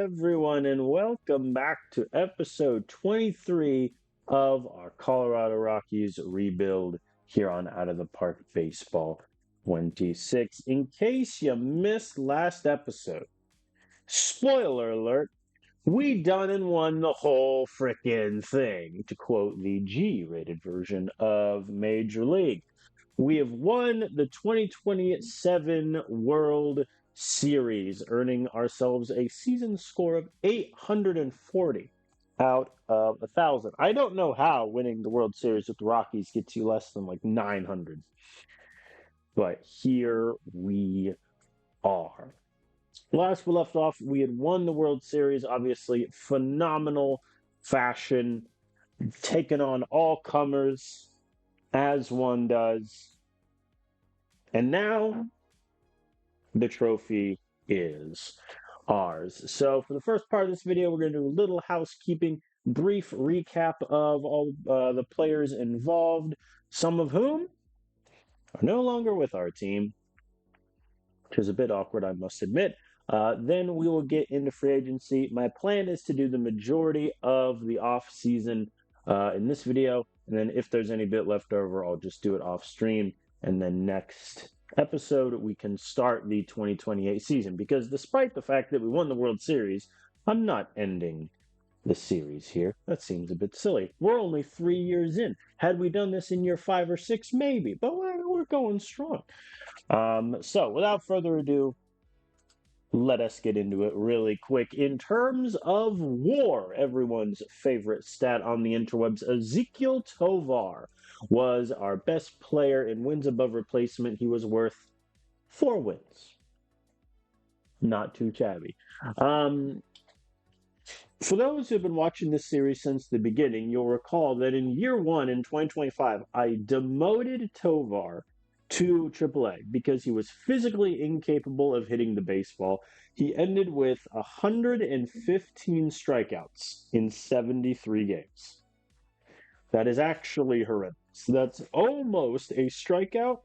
everyone, and welcome back to episode 23 of our Colorado Rockies rebuild here on Out of the Park Baseball 26. In case you missed last episode, spoiler alert, we done and won the whole frickin' thing, to quote the G-rated version of Major League. We have won the 2027 World Series, earning ourselves a season score of 840 out of 1,000. I don't know how winning the World Series with the Rockies gets you less than like 900, but here we are. Last we left off, we had won the World Series, obviously, phenomenal fashion, taken on all comers, as one does. And now the trophy is ours. So for the first part of this video, we're going to do a little housekeeping, brief recap of all the players involved, some of whom are no longer with our team, which is a bit awkward, I must admit. Then we will get into free agency. My plan is to do the majority of the off season in this video, and then if there's any bit left over, I'll just do it off stream. And then next episode, we can start the 2028 season. Because despite the fact that we won the World Series, I'm not ending the series here. That seems a bit silly. We're only 3 years in. Had we done this in year 5 or 6, maybe. But we're going strong. So without further ado, let us get into it really quick. In terms of WAR, everyone's favorite stat on the interwebs, Ezequiel Tovar was our best player in wins above replacement. He was worth 4 wins. Not too shabby. For those who have been watching this series since the beginning, you'll recall that in year 1 in 2025, I demoted Tovar to AAA because he was physically incapable of hitting the baseball. He ended with 115 strikeouts in 73 games. That is actually horrendous. That's almost a strikeout.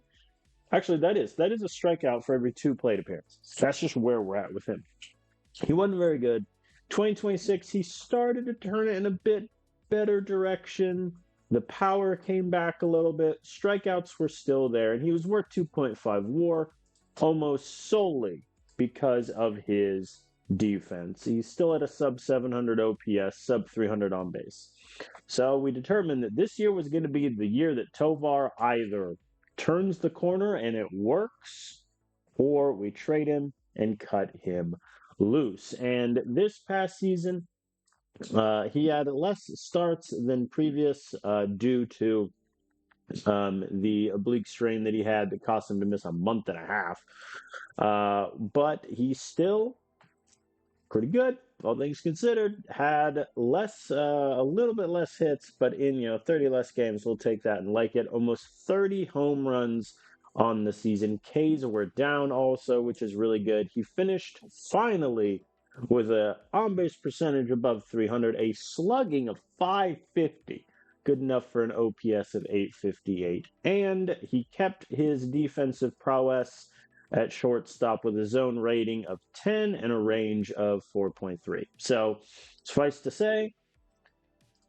Actually, that is a strikeout for every 2 plate appearances. That's just where we're at with him. He wasn't very good. 2026, he started to turn it in a bit better direction. The power came back a little bit. Strikeouts were still there, and he was worth 2.5 WAR almost solely because of his defense. He's still at a sub 700 OPS, sub 300 on base. So we determined that this year was going to be the year that Tovar either turns the corner and it works, or we trade him and cut him loose. And this past season, he had less starts than previous due to the oblique strain that he had that cost him to miss a month and a half. But he's still pretty good, all things considered. Had less, a little bit less hits, but in 30 less games, we'll take that and like it. Almost 30 home runs on the season. Ks were down also, which is really good. He finished finally with an on-base percentage above 300, a slugging of 550, good enough for an OPS of 858. And he kept his defensive prowess at shortstop with a zone rating of 10 and a range of 4.3. So, suffice to say,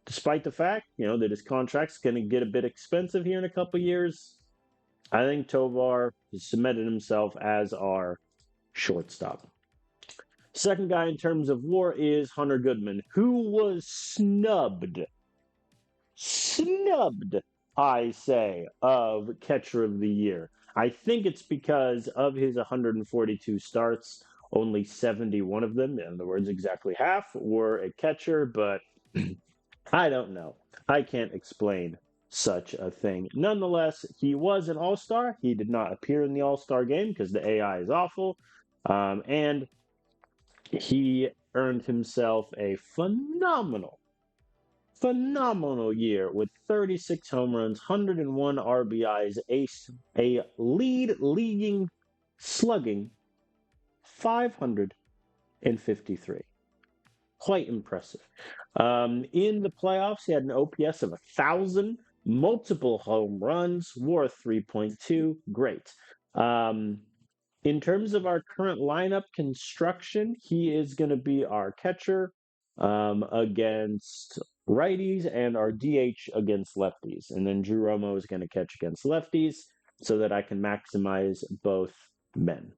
despite the fact, that his contract's going to get a bit expensive here in a couple years, I think Tovar has cemented himself as our shortstop. Second guy in terms of WAR is Hunter Goodman, who was snubbed, I say, of Catcher of the Year. I think it's because of his 142 starts, only 71 of them, in other words, exactly half, were a catcher, but I don't know. I can't explain such a thing. Nonetheless, he was an all-star. He did not appear in the all-star game because the AI is awful, and he earned himself a phenomenal year with 36 home runs, 101 RBIs, a leading slugging 553. Quite impressive. In the playoffs, he had an OPS of 1,000, multiple home runs, WAR 3.2. Great. In terms of our current lineup construction, he is going to be our catcher against righties and our DH against lefties. And then Drew Romo is going to catch against lefties so that I can maximize both men.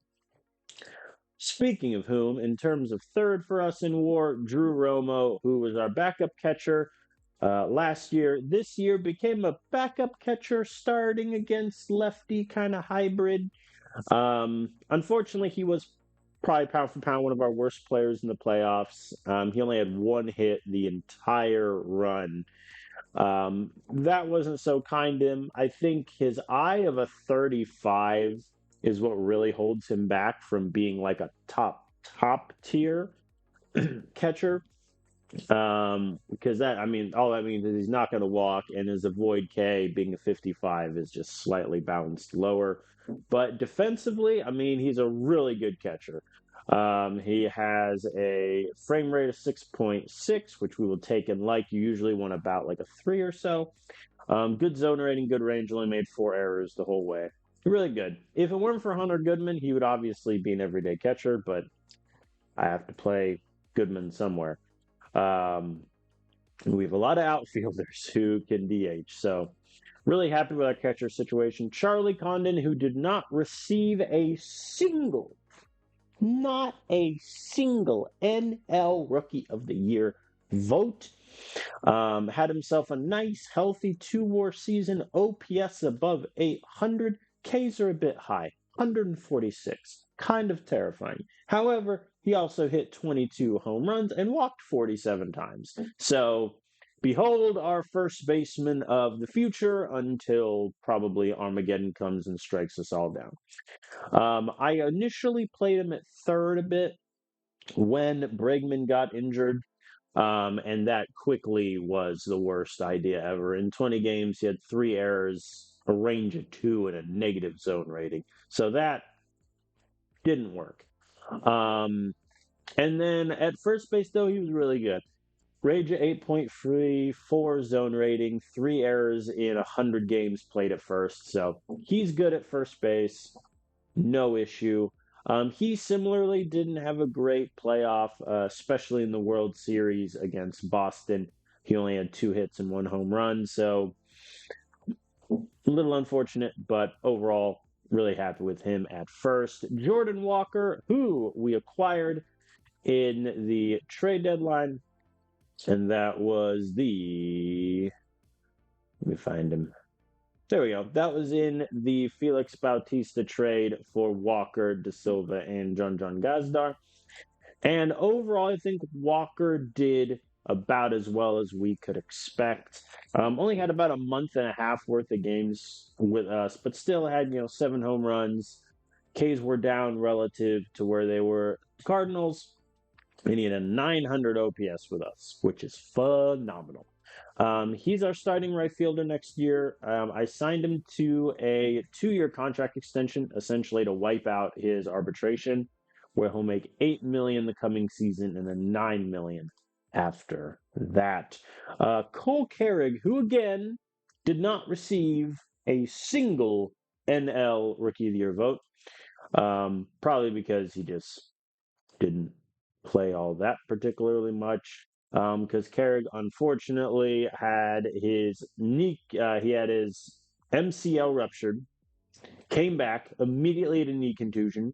Speaking of whom, in terms of third for us in WAR, Drew Romo, who was our backup catcher last year, this year became a backup catcher starting against lefty kind of hybrid. Unfortunately, he was probably pound for pound one of our worst players in the playoffs. He only had one hit the entire run. That wasn't so kind to him. I think his eye of a 35 is what really holds him back from being like a top tier catcher. Because all that means is he's not going to walk, and his avoid K being a 55 is just slightly bounced lower. But defensively, he's a really good catcher. He has a frame rate of 6.6, which we will take and like. You usually want about like a 3 or so. Good zone rating, good range, only made 4 errors the whole way. Really good. If it weren't for Hunter Goodman, he would obviously be an everyday catcher, but I have to play Goodman somewhere. We have a lot of outfielders who can DH, so really happy with our catcher situation. Charlie Condon, who did not receive not a single NL Rookie of the Year vote. Had himself a nice, healthy 2-WAR season, OPS above 800, Ks are a bit high, 146, kind of terrifying. However, he also hit 22 home runs and walked 47 times. So, behold our first baseman of the future until probably Armageddon comes and strikes us all down. I initially played him at third a bit when Bregman got injured. And that quickly was the worst idea ever. In 20 games, he had 3 errors, a range of 2, and a negative zone rating. So that didn't work. And then at first base, though, he was really good. Range of 8.3, 4 zone rating, 3 errors in 100 games played at first. So he's good at first base. No issue. He similarly didn't have a great playoff, especially in the World Series against Boston. He only had 2 hits and 1 home run, so a little unfortunate, but overall, really happy with him at first. Jordan Walker, who we acquired in the trade deadline, and that was let me find him. There we go. That was in the Felix Bautista trade for Walker, De Silva, and John Gazdar. And overall, I think Walker did about as well as we could expect. Only had about a month and a half worth of games with us, but still had 7 home runs. Ks were down relative to where they were Cardinals, and he had a 900 OPS with us, which is phenomenal. He's our starting right fielder next year. I signed him to a 2-year contract extension, essentially to wipe out his arbitration, where he'll make $8 million the coming season and then $9 million after that. Cole Carrig, who again did not receive a single NL Rookie of the Year vote, probably because he just didn't play all that particularly much. Because Carrig unfortunately had his knee, he had his MCL ruptured, came back immediately at a knee contusion,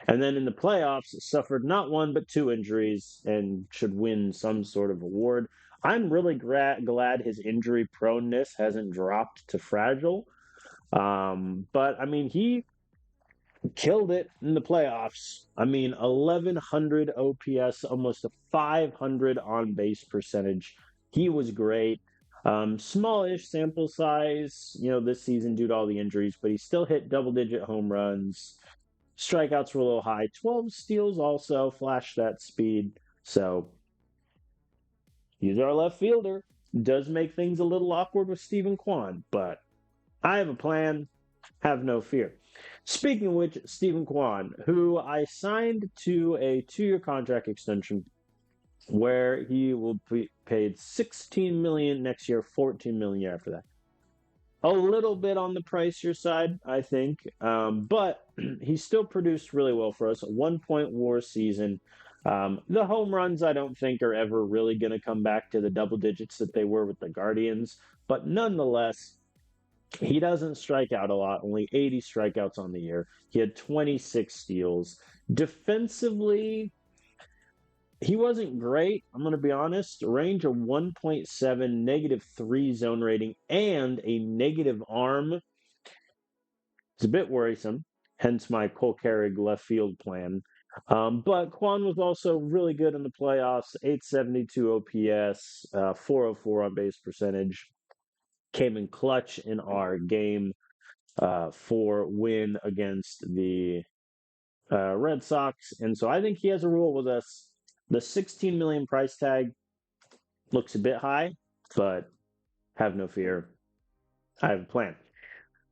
and then in the playoffs suffered not 1 but 2 injuries and should win some sort of award. I'm really glad his injury proneness hasn't dropped to fragile. But he killed it in the playoffs. 1,100 OPS, almost a 500 on base percentage. He was great. Smallish sample size, this season due to all the injuries, but he still hit double-digit home runs. Strikeouts were a little high. 12 steals also flashed that speed. So he's our left fielder. Does make things a little awkward with Stephen Kwan, but I have a plan. Have no fear. Speaking of which, Stephen Kwan, who I signed to a 2-year contract extension where he will be paid $16 million next year, $14 million after that. a little bit on the pricier side, I think. But he still produced really well for us. A 1 point WAR season. The home runs, I don't think, are ever really going to come back to the double digits that they were with the Guardians. But nonetheless, he doesn't strike out a lot, only 80 strikeouts on the year. He had 26 steals. Defensively, he wasn't great. I'm going to be honest. Range of 1.7, -3 zone rating, and a negative arm. It's a bit worrisome, hence my Cole Carrig left field plan. But Quan was also really good in the playoffs. 872 OPS, 404 on base percentage. Came in clutch in our game 4 win against the Red Sox. And so I think he has a rule with us. The 16 million price tag looks a bit high, but have no fear. I have a plan.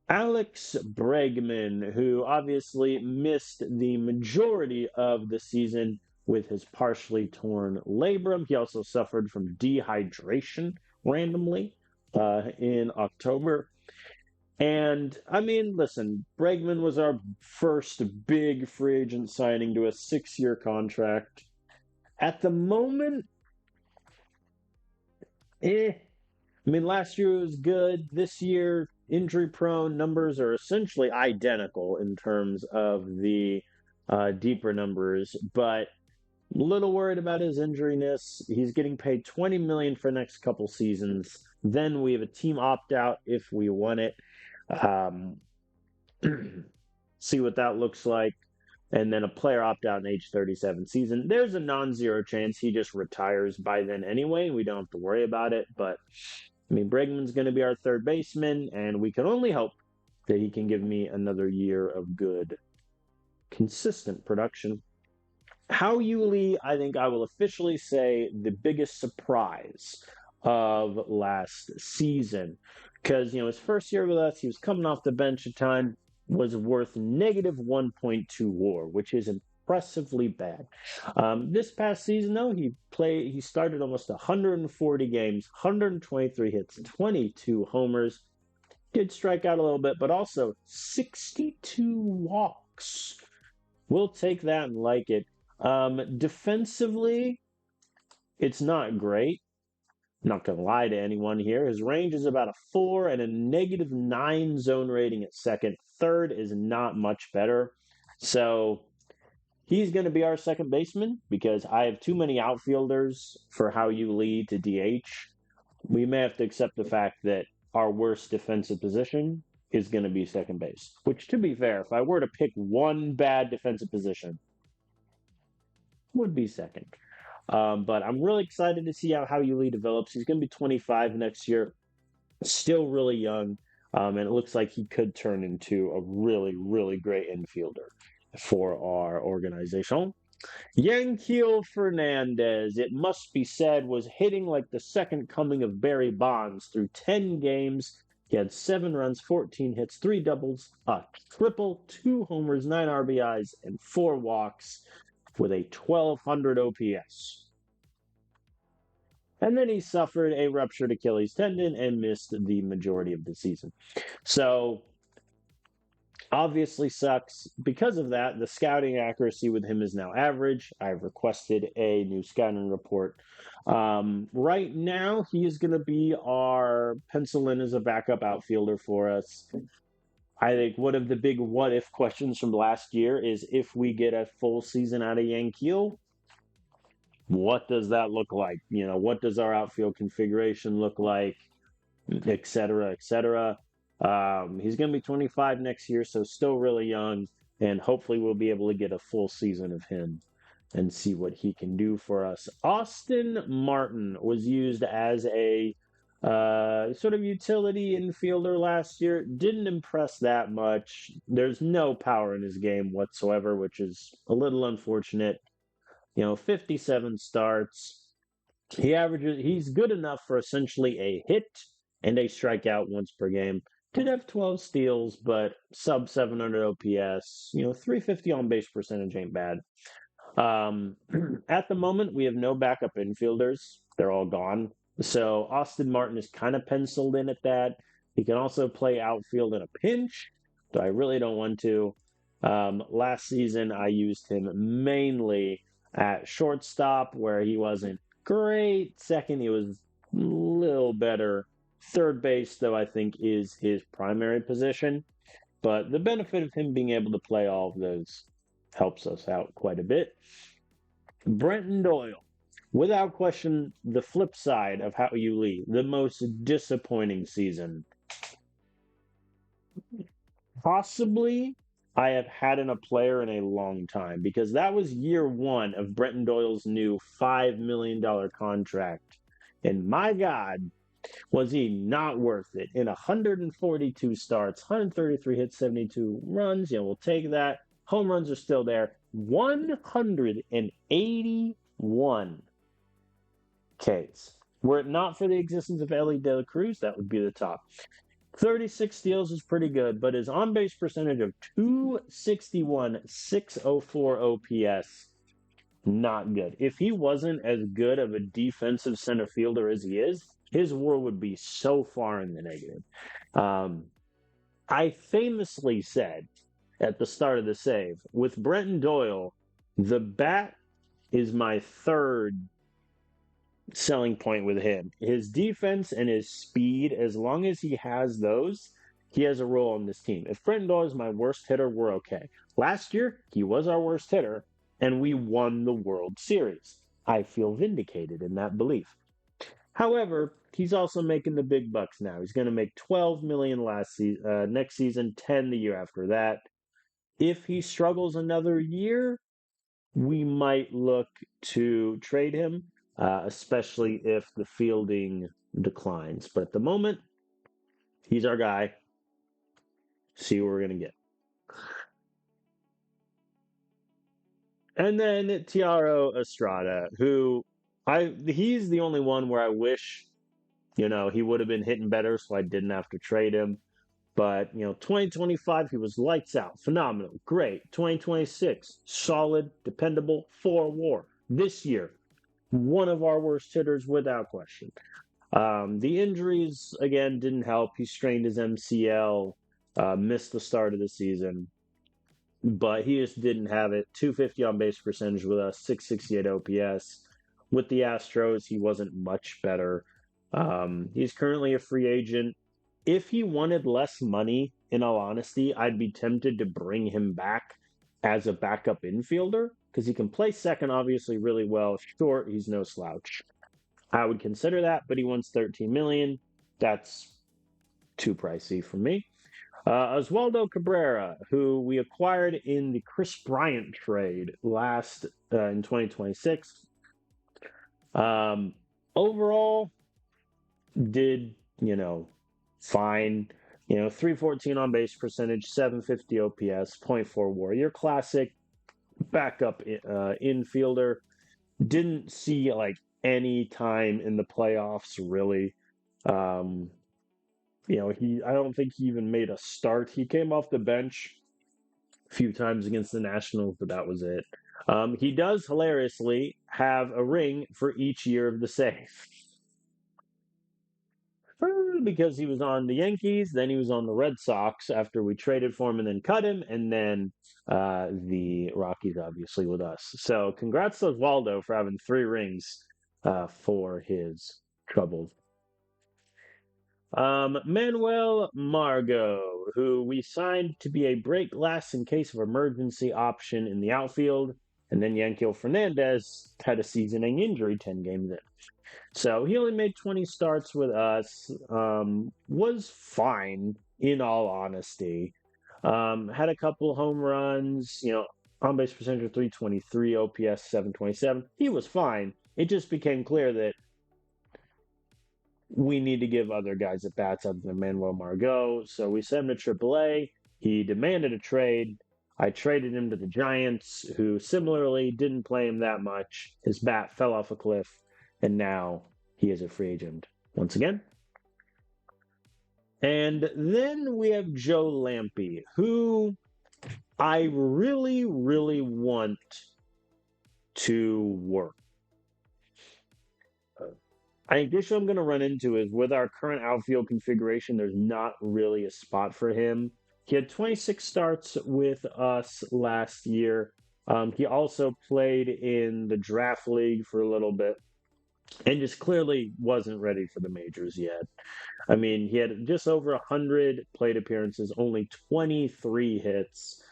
Alex Bregman, who obviously missed the majority of the season with his partially torn labrum. He also suffered from dehydration randomly in October. And I mean, listen, Bregman was our first big free agent signing to a 6-year contract. At the moment, eh. I mean, last year was good. This year, injury prone numbers are essentially identical in terms of the deeper numbers, but a little worried about his injuriness. He's getting paid 20 million for next couple seasons. Then we have a team opt out if we want it. Um, see what that looks like. And then a player opt out in age 37 season. There's a non-zero chance he just retires by then anyway. We don't have to worry about it. But I mean, Bregman's going to be our third baseman, and we can only hope that he can give me another year of good, consistent production. Howie Yuli, I think I will officially say the biggest surprise of last season. Because, his first year with us, he was coming off the bench a ton, was worth -1.2 WAR, which is impressively bad. This past season, though, he started almost 140 games, 123 hits, 22 homers, did strike out a little bit, but also 62 walks. We'll take that and like it. Defensively, it's not great. Not going to lie to anyone here. His range is about a 4 and a -9 zone rating at second. Third is not much better. So he's going to be our second baseman because I have too many outfielders for how you lead to DH. We may have to accept the fact that our worst defensive position is going to be second base, which, to be fair, if I were to pick one bad defensive position, would be second. But I'm really excited to see how Yuli develops. He's going to be 25 next year, still really young, and it looks like he could turn into a really, really great infielder for our organization. Yankiel Fernandez, it must be said, was hitting like the second coming of Barry Bonds through 10 games. He had 7 runs, 14 hits, 3 doubles, a triple, 2 homers, 9 RBIs, and 4 walks with a 1200 OPS. And then he suffered a ruptured Achilles tendon and missed the majority of the season. So obviously sucks. Because of that, the scouting accuracy with him is now average. I've requested a new scouting report. Right now, he is going to be our pencil in as a backup outfielder for us. I think one of the big what-if questions from last year is if we get a full season out of Yankiel, what does that look like? What does our outfield configuration look like, et cetera, et cetera. He's going to be 25 next year, so still really young, and hopefully we'll be able to get a full season of him and see what he can do for us. Austin Martin was used as a sort of utility infielder last year. Didn't impress that much. There's no power in his game whatsoever, which is a little unfortunate. 57 starts. He's good enough for essentially a hit and a strikeout once per game. Did have 12 steals, but sub 700 OPS. 350 on base percentage ain't bad. At the moment, we have no backup infielders. They're all gone. So Austin Martin is kind of penciled in at that. He can also play outfield in a pinch, though I really don't want to. Last season, I used him mainly at shortstop, where he wasn't great. Second, he was a little better. Third base, though, I think is his primary position. But the benefit of him being able to play all of those helps us out quite a bit. Brenton Doyle, without question, the flip side of how you lead, the most disappointing season possibly I have had in a player in a long time, because that was year one of Brenton Doyle's new $5 million contract. And my God, was he not worth it? In 142 starts, 133 hits, 72 runs. Yeah, we'll take that. Home runs are still there. 181 Ks. Were it not for the existence of Ellie De La Cruz, that would be the top. 36 steals is pretty good, but his on-base percentage of 261, 604 OPS, not good. If he wasn't as good of a defensive center fielder as he is, his WAR would be so far in the negative. I famously said at the start of the save, with Brenton Doyle, the bat is my third selling point with him. His defense and his speed, as long as he has those, he has a role on this team. If Brenton Doyle is my worst hitter, we're okay. Last year, he was our worst hitter, and we won the World Series. I feel vindicated in that belief. However, he's also making the big bucks now. He's going to make $12 million next season, 10 the year after that. If he struggles another year, we might look to trade him, especially if the fielding declines. But at the moment, he's our guy. See what we're going to get. And then Tiaro Estrada, who he's the only one where I wish, he would have been hitting better, so I didn't have to trade him. But, 2025, he was lights out, phenomenal, great. 2026, solid, dependable, 4 WAR. This year, one of our worst hitters without question. The injuries, again, didn't help. He strained his MCL, missed the start of the season. But he just didn't have it. 250 on base percentage with us, 668 OPS. With the Astros, he wasn't much better. He's currently a free agent. If he wanted less money, in all honesty, I'd be tempted to bring him back as a backup infielder, because he can play second, obviously, really well. Short, he's no slouch. I would consider that, but he wants $13 million. That's too pricey for me. Oswaldo Cabrera, who we acquired in the Chris Bryant trade last in 2026. Overall, did, fine. 314 on base percentage, 750 OPS, 0.4 WAR. Your classic backup infielder. Didn't see any time in the playoffs really. I don't think he even made a start. He came off the bench a few times against the Nationals, but that was it. He does hilariously have a ring for each year of the save. Because he was on the Yankees, then he was on the Red Sox after we traded for him and then cut him, and then the Rockies, obviously, with us. So congrats to Oswaldo for having 3 rings for his troubles. Manuel Margot, who we signed to be a break glass in case of emergency option in the outfield, and then Yanquiel Fernandez had a season-ending injury 10 games in. So he only made 20 starts with us, was fine, in all honesty. Had a couple home runs, on-base percentage of 323, OPS 727. He was fine. It just became clear that we need to give other guys at bats other than Manuel Margot. So we sent him to AAA. He demanded a trade. I traded him to the Giants, who similarly didn't play him that much. His bat fell off a cliff, and now he is a free agent once again. And then we have Joe Lampe, who I really, really want to work. I think the issue I'm going to run into is with our current outfield configuration, there's not really a spot for him. He had 26 starts with us last year. He also played in the draft league for a little bit and just clearly wasn't ready for the majors yet. I mean, he had just over 100 plate appearances, only 23 hits.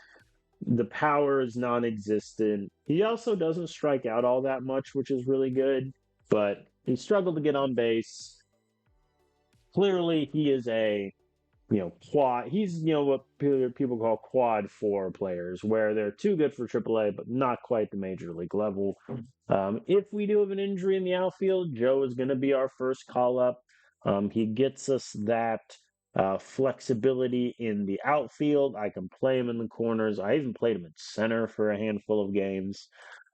The power is non existent. He also doesn't strike out all that much, which is really good, but he struggled to get on base. Clearly, he is a quad. He's what people call quad four players, where they're too good for AAA, but not quite the major league level. If we do have an injury in the outfield, Joe is going to be our first call up. He gets us that flexibility in the outfield. I can play him in the corners. I even played him in center for a handful of games,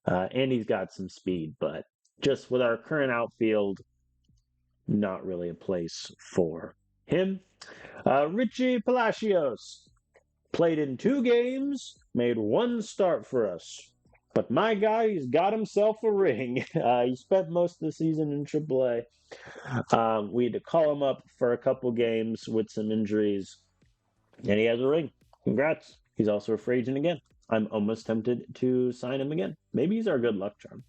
and he's got some speed. But just with our current outfield, not really a place for him. Richie Palacios played in 2 games, made 1 start for us. But my guy, he's got himself a ring. He spent most of the season in AAA. We had to call him up for a couple games with some injuries, and he has a ring. Congrats. He's also a free agent again. I'm almost tempted to sign him again. Maybe he's our good luck charm.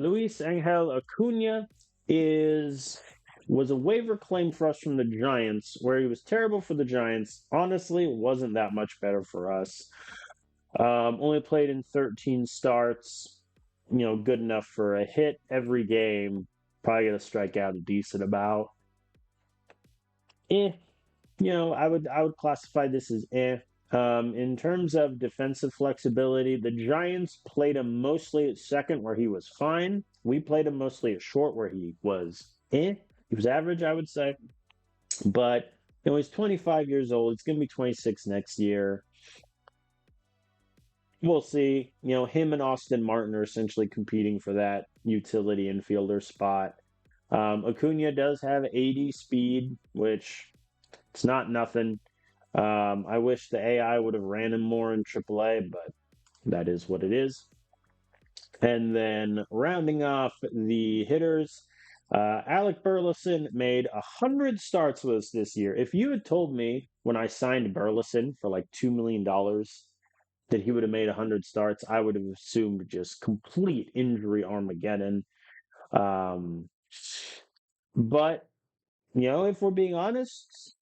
Luis Angel Acuna was a waiver claim for us from the Giants, where he was terrible for the Giants. Honestly, wasn't that much better for us. Only played in 13 starts. Good enough for a hit every game. Probably gonna strike out a decent amount. I would classify this as eh. In terms of defensive flexibility, the Giants played him mostly at second, where he was fine. We played him mostly at short, where he was eh. He was average, I would say. But he's 25 years old. He's going to be 26 next year. We'll see. Him and Austin Martin are essentially competing for that utility infielder spot. Acuna does have 80 speed, which it's not nothing. I wish the AI would have ran him more in AAA, but that is what it is. And then rounding off the hitters, Alec Burleson made 100 starts with us this year. If you had told me when I signed Burleson for like $2 million that he would have made 100 starts, I would have assumed just complete injury Armageddon. Um, but, if we're being honest,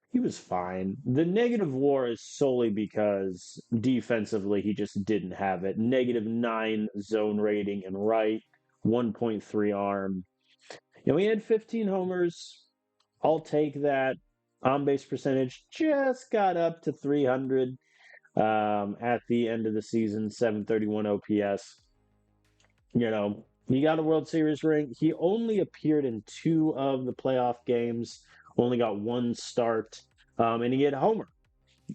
he was fine. The negative WAR is solely because defensively he just didn't have it. -9 zone rating and right, 1.3 arm. He had 15 homers. I'll take that. On base percentage just got up to 300 at the end of the season, 731 OPS. He got a World Series ring. He only appeared in 2 of the playoff games, only got 1 start, and he hit a homer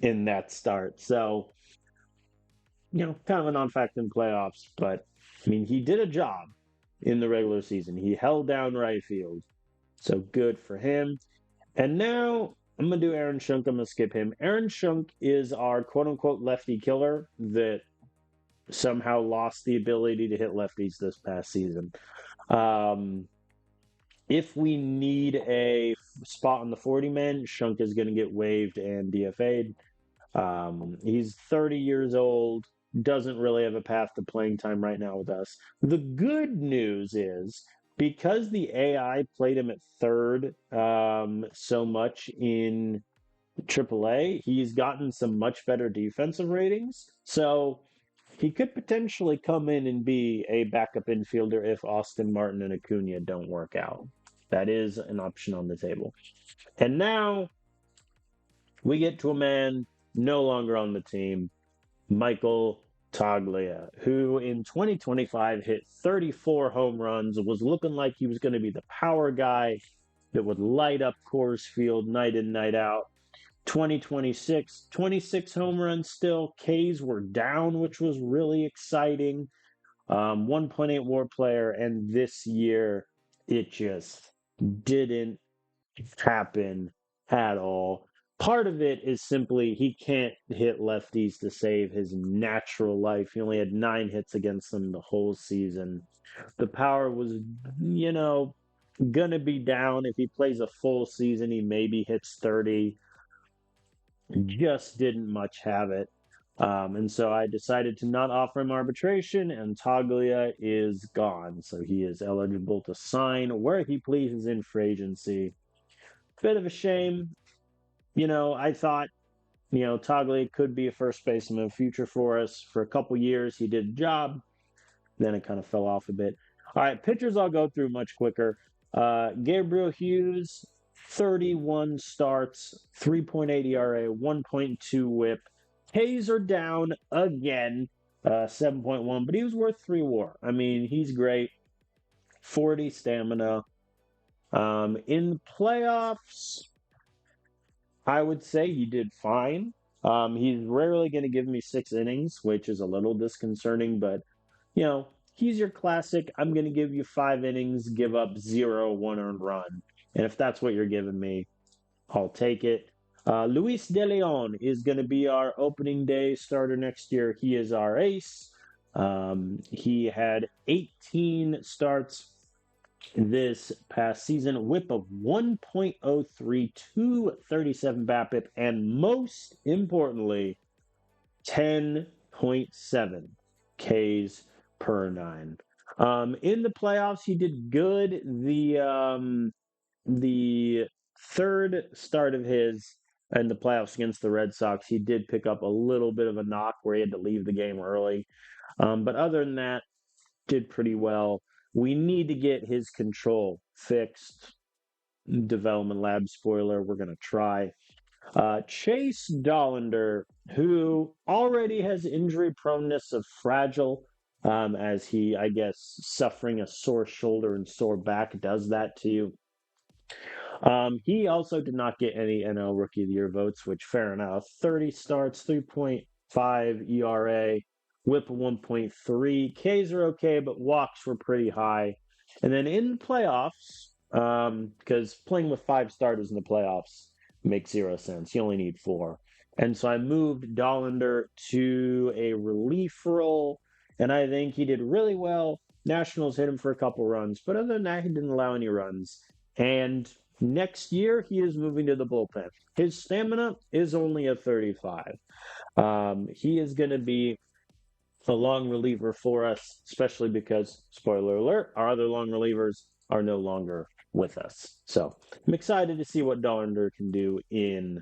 in that start. So, kind of a non-factor in playoffs, but I mean, he did a job in the regular season. He held down right field. So good for him. And now I'm going to do Aaron Schunk. I'm going to skip him. Aaron Schunk is our quote unquote lefty killer that somehow lost the ability to hit lefties this past season. If we need a spot on the 40 man, Schunk is going to get waived and DFA'd. He's 30 years old, doesn't really have a path to playing time right now with us. The good news is because the AI played him at third so much in AAA, he's gotten some much better defensive ratings. So he could potentially come in and be a backup infielder if Austin Martin and Acuna don't work out. That is an option on the table. And now we get to a man no longer on the team, Michael Toglia, who in 2025 hit 34 home runs, was looking like he was going to be the power guy that would light up Coors Field night in, night out. 2026, 26 home runs still. Ks were down, which was really exciting. 1.8 WAR player, and this year it just didn't happen at all. Part of it is simply he can't hit lefties to save his natural life. He only had 9 hits against them the whole season. The power was, gonna be down. If he plays a full season, he maybe hits 30. Just didn't much have it. And so I decided to not offer him arbitration, and Taglia is gone. So he is eligible to sign where he pleases in free agency. Bit of a shame. I thought, Taglia could be a first baseman of the future for us. For a couple years, he did the job. Then it kind of fell off a bit. All right, pitchers I'll go through much quicker. Gabriel Hughes, 31 starts, 3.8 ERA, 1.2 whip. K's are down again, 7.1, but he was worth 3 WAR. I mean, he's great. 40 stamina. In playoffs, I would say he did fine. He's rarely going to give me 6 innings, which is a little disconcerting, but he's your classic. I'm going to give you 5 innings, give up 1 earned run. And if that's what you're giving me, I'll take it. Luis De Leon is going to be our opening day starter next year. He is our ace. He had 18 starts this past season, whip of 1.03, 237 BABIP, and most importantly, 10.7 Ks per 9. In the playoffs, he did good. The third start of his in the playoffs against the Red Sox, he did pick up a little bit of a knock where he had to leave the game early. But other than that, did pretty well. We need to get his control fixed. Development lab spoiler, we're going to try. Chase Dollander, who already has injury proneness of fragile, as he, I guess, suffering a sore shoulder and sore back does that to you. He also did not get any NL Rookie of the Year votes, which fair enough. 30 starts, 3.5 ERA, whip 1.3. Ks are okay, but walks were pretty high. And then in the playoffs, because playing with 5 starters in the playoffs makes 0 sense. You only need 4. And so I moved Dollander to a relief role, and I think he did really well. Nationals hit him for a couple runs, but other than that, he didn't allow any runs. And next year, he is moving to the bullpen. His stamina is only a 35. He is going to be a long reliever for us, especially because, spoiler alert, our other long relievers are no longer with us. So I'm excited to see what Dollander can do in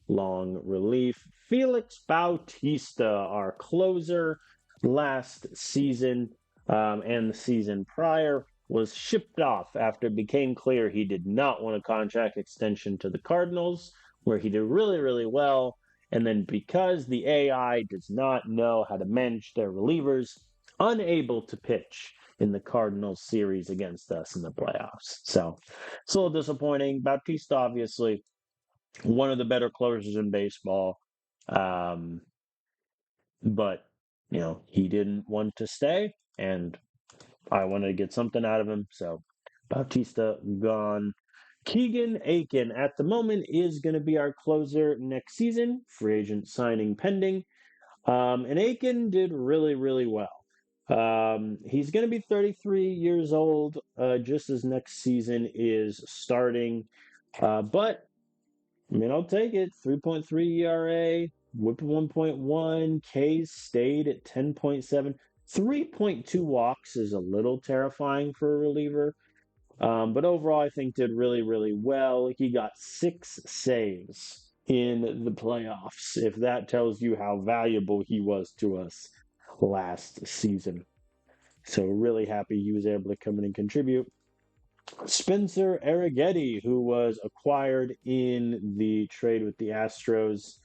long relief. Felix Bautista, our closer last season and the season prior, was shipped off after it became clear he did not want a contract extension to the Cardinals, where he did really, really well. And then because the AI does not know how to manage their relievers, unable to pitch in the Cardinals series against us in the playoffs. So it's a little disappointing. Bautista, obviously, one of the better closers in baseball. But, he didn't want to stay, and I wanted to get something out of him. So Bautista gone. Keegan Aiken at the moment is going to be our closer next season. Free agent signing pending. And Aiken did really, really well. He's going to be 33 years old just as next season is starting. But, I'll take it. 3.3 ERA, whip 1.1, Ks stayed at 10.7. 3.2 walks is a little terrifying for a reliever. But overall, I think did really, really well. He got 6 saves in the playoffs, if that tells you how valuable he was to us last season. So really happy he was able to come in and contribute. Spencer Arrighetti, who was acquired in the trade with the Astros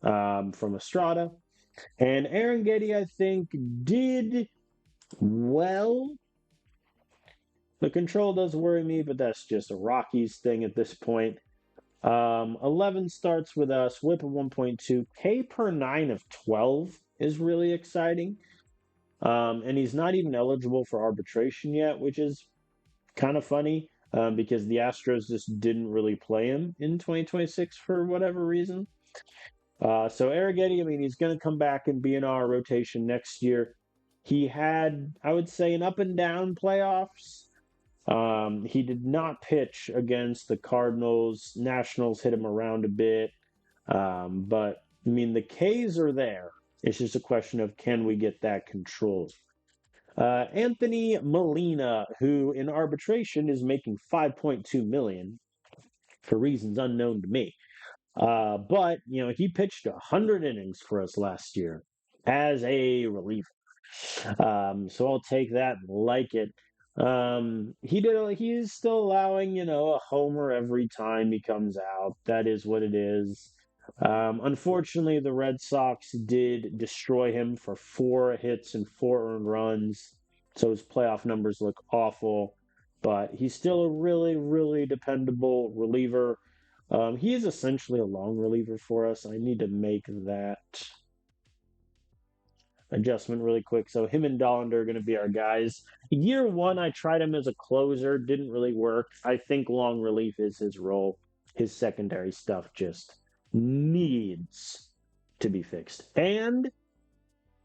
from Estrada. And Arrighetti, I think, did well. The control does worry me, but that's just a Rockies thing at this point. 11 starts with us, whip of 1.2, K per 9 of 12 is really exciting. And he's not even eligible for arbitration yet, which is kind of funny because the Astros just didn't really play him in 2026 for whatever reason. So Arrighetti, he's going to come back and be in our rotation next year. He had, I would say, an up and down playoffs. He did not pitch against the Cardinals. Nationals hit him around a bit. But I mean, the K's are there. It's just a question of can we get that control? Anthony Molina, who in arbitration is making 5.2 million for reasons unknown to me. But he pitched 100 innings for us last year as a reliever. So I'll take that and like it. He's still allowing, a homer every time he comes out. That is what it is. Unfortunately, the Red Sox did destroy him for 4 hits and 4 earned runs. So his playoff numbers look awful, but he's still a really, really dependable reliever. He is essentially a long reliever for us. I need to make that adjustment really quick. So him and Dollander are going to be our guys. Year one, I tried him as a closer, didn't really work. I think long relief is his role. His secondary stuff just needs to be fixed. And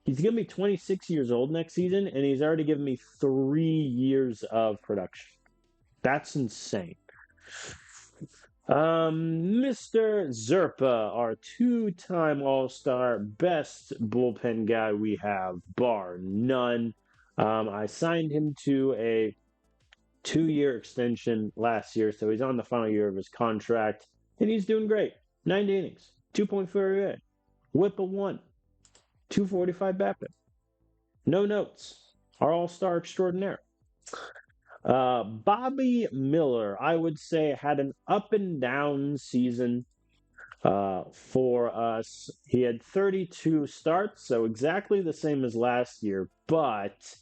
he's going to be 26 years old next season, and he's already given me 3 years of production. That's insane. Mr. Zerpa, our two-time All-Star, best bullpen guy we have, bar none. I signed him to a 2-year extension last year, so he's on the final year of his contract, and he's doing great. 90 innings, 2.4 ERA, whip of 1, 245 BABIP. No notes. Our All-Star extraordinaire. Bobby Miller, I would say, had an up and down season for us. He had 32 starts, so exactly the same as last year, but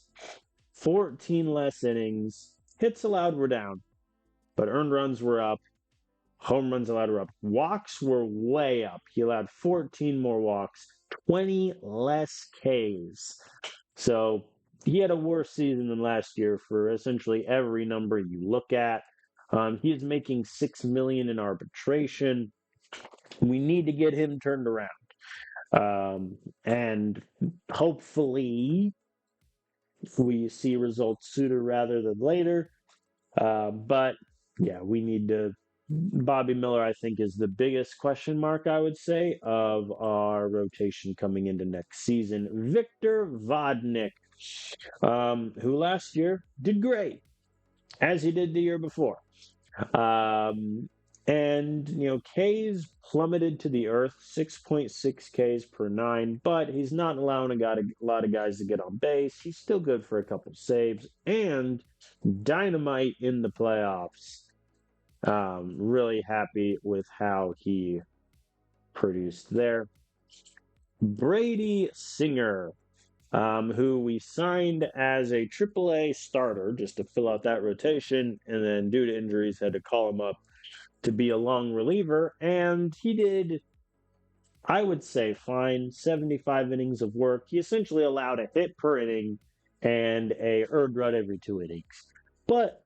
14 less innings. Hits allowed were down, but earned runs were up. Home runs allowed were up. Walks were way up. He allowed 14 more walks, 20 less Ks. So he had a worse season than last year for essentially every number you look at. He is making $6 million in arbitration. We need to get him turned around, and hopefully we see results sooner rather than later. But yeah, we need to. Bobby Miller, I think, is the biggest question mark, I would say, of our rotation coming into next season. Victor Vodnik, who last year did great, as he did the year before. And, Ks plummeted to the earth, 6.6 Ks per 9, but he's not allowing a lot of guys to get on base. He's still good for a couple saves and dynamite in the playoffs. Really happy with how he produced there. Brady Singer, who we signed as a AAA starter just to fill out that rotation, and then due to injuries had to call him up to be a long reliever, and he did, I would say, fine. 75 innings of work. He essentially allowed a hit per inning and a earned run every 2 innings. But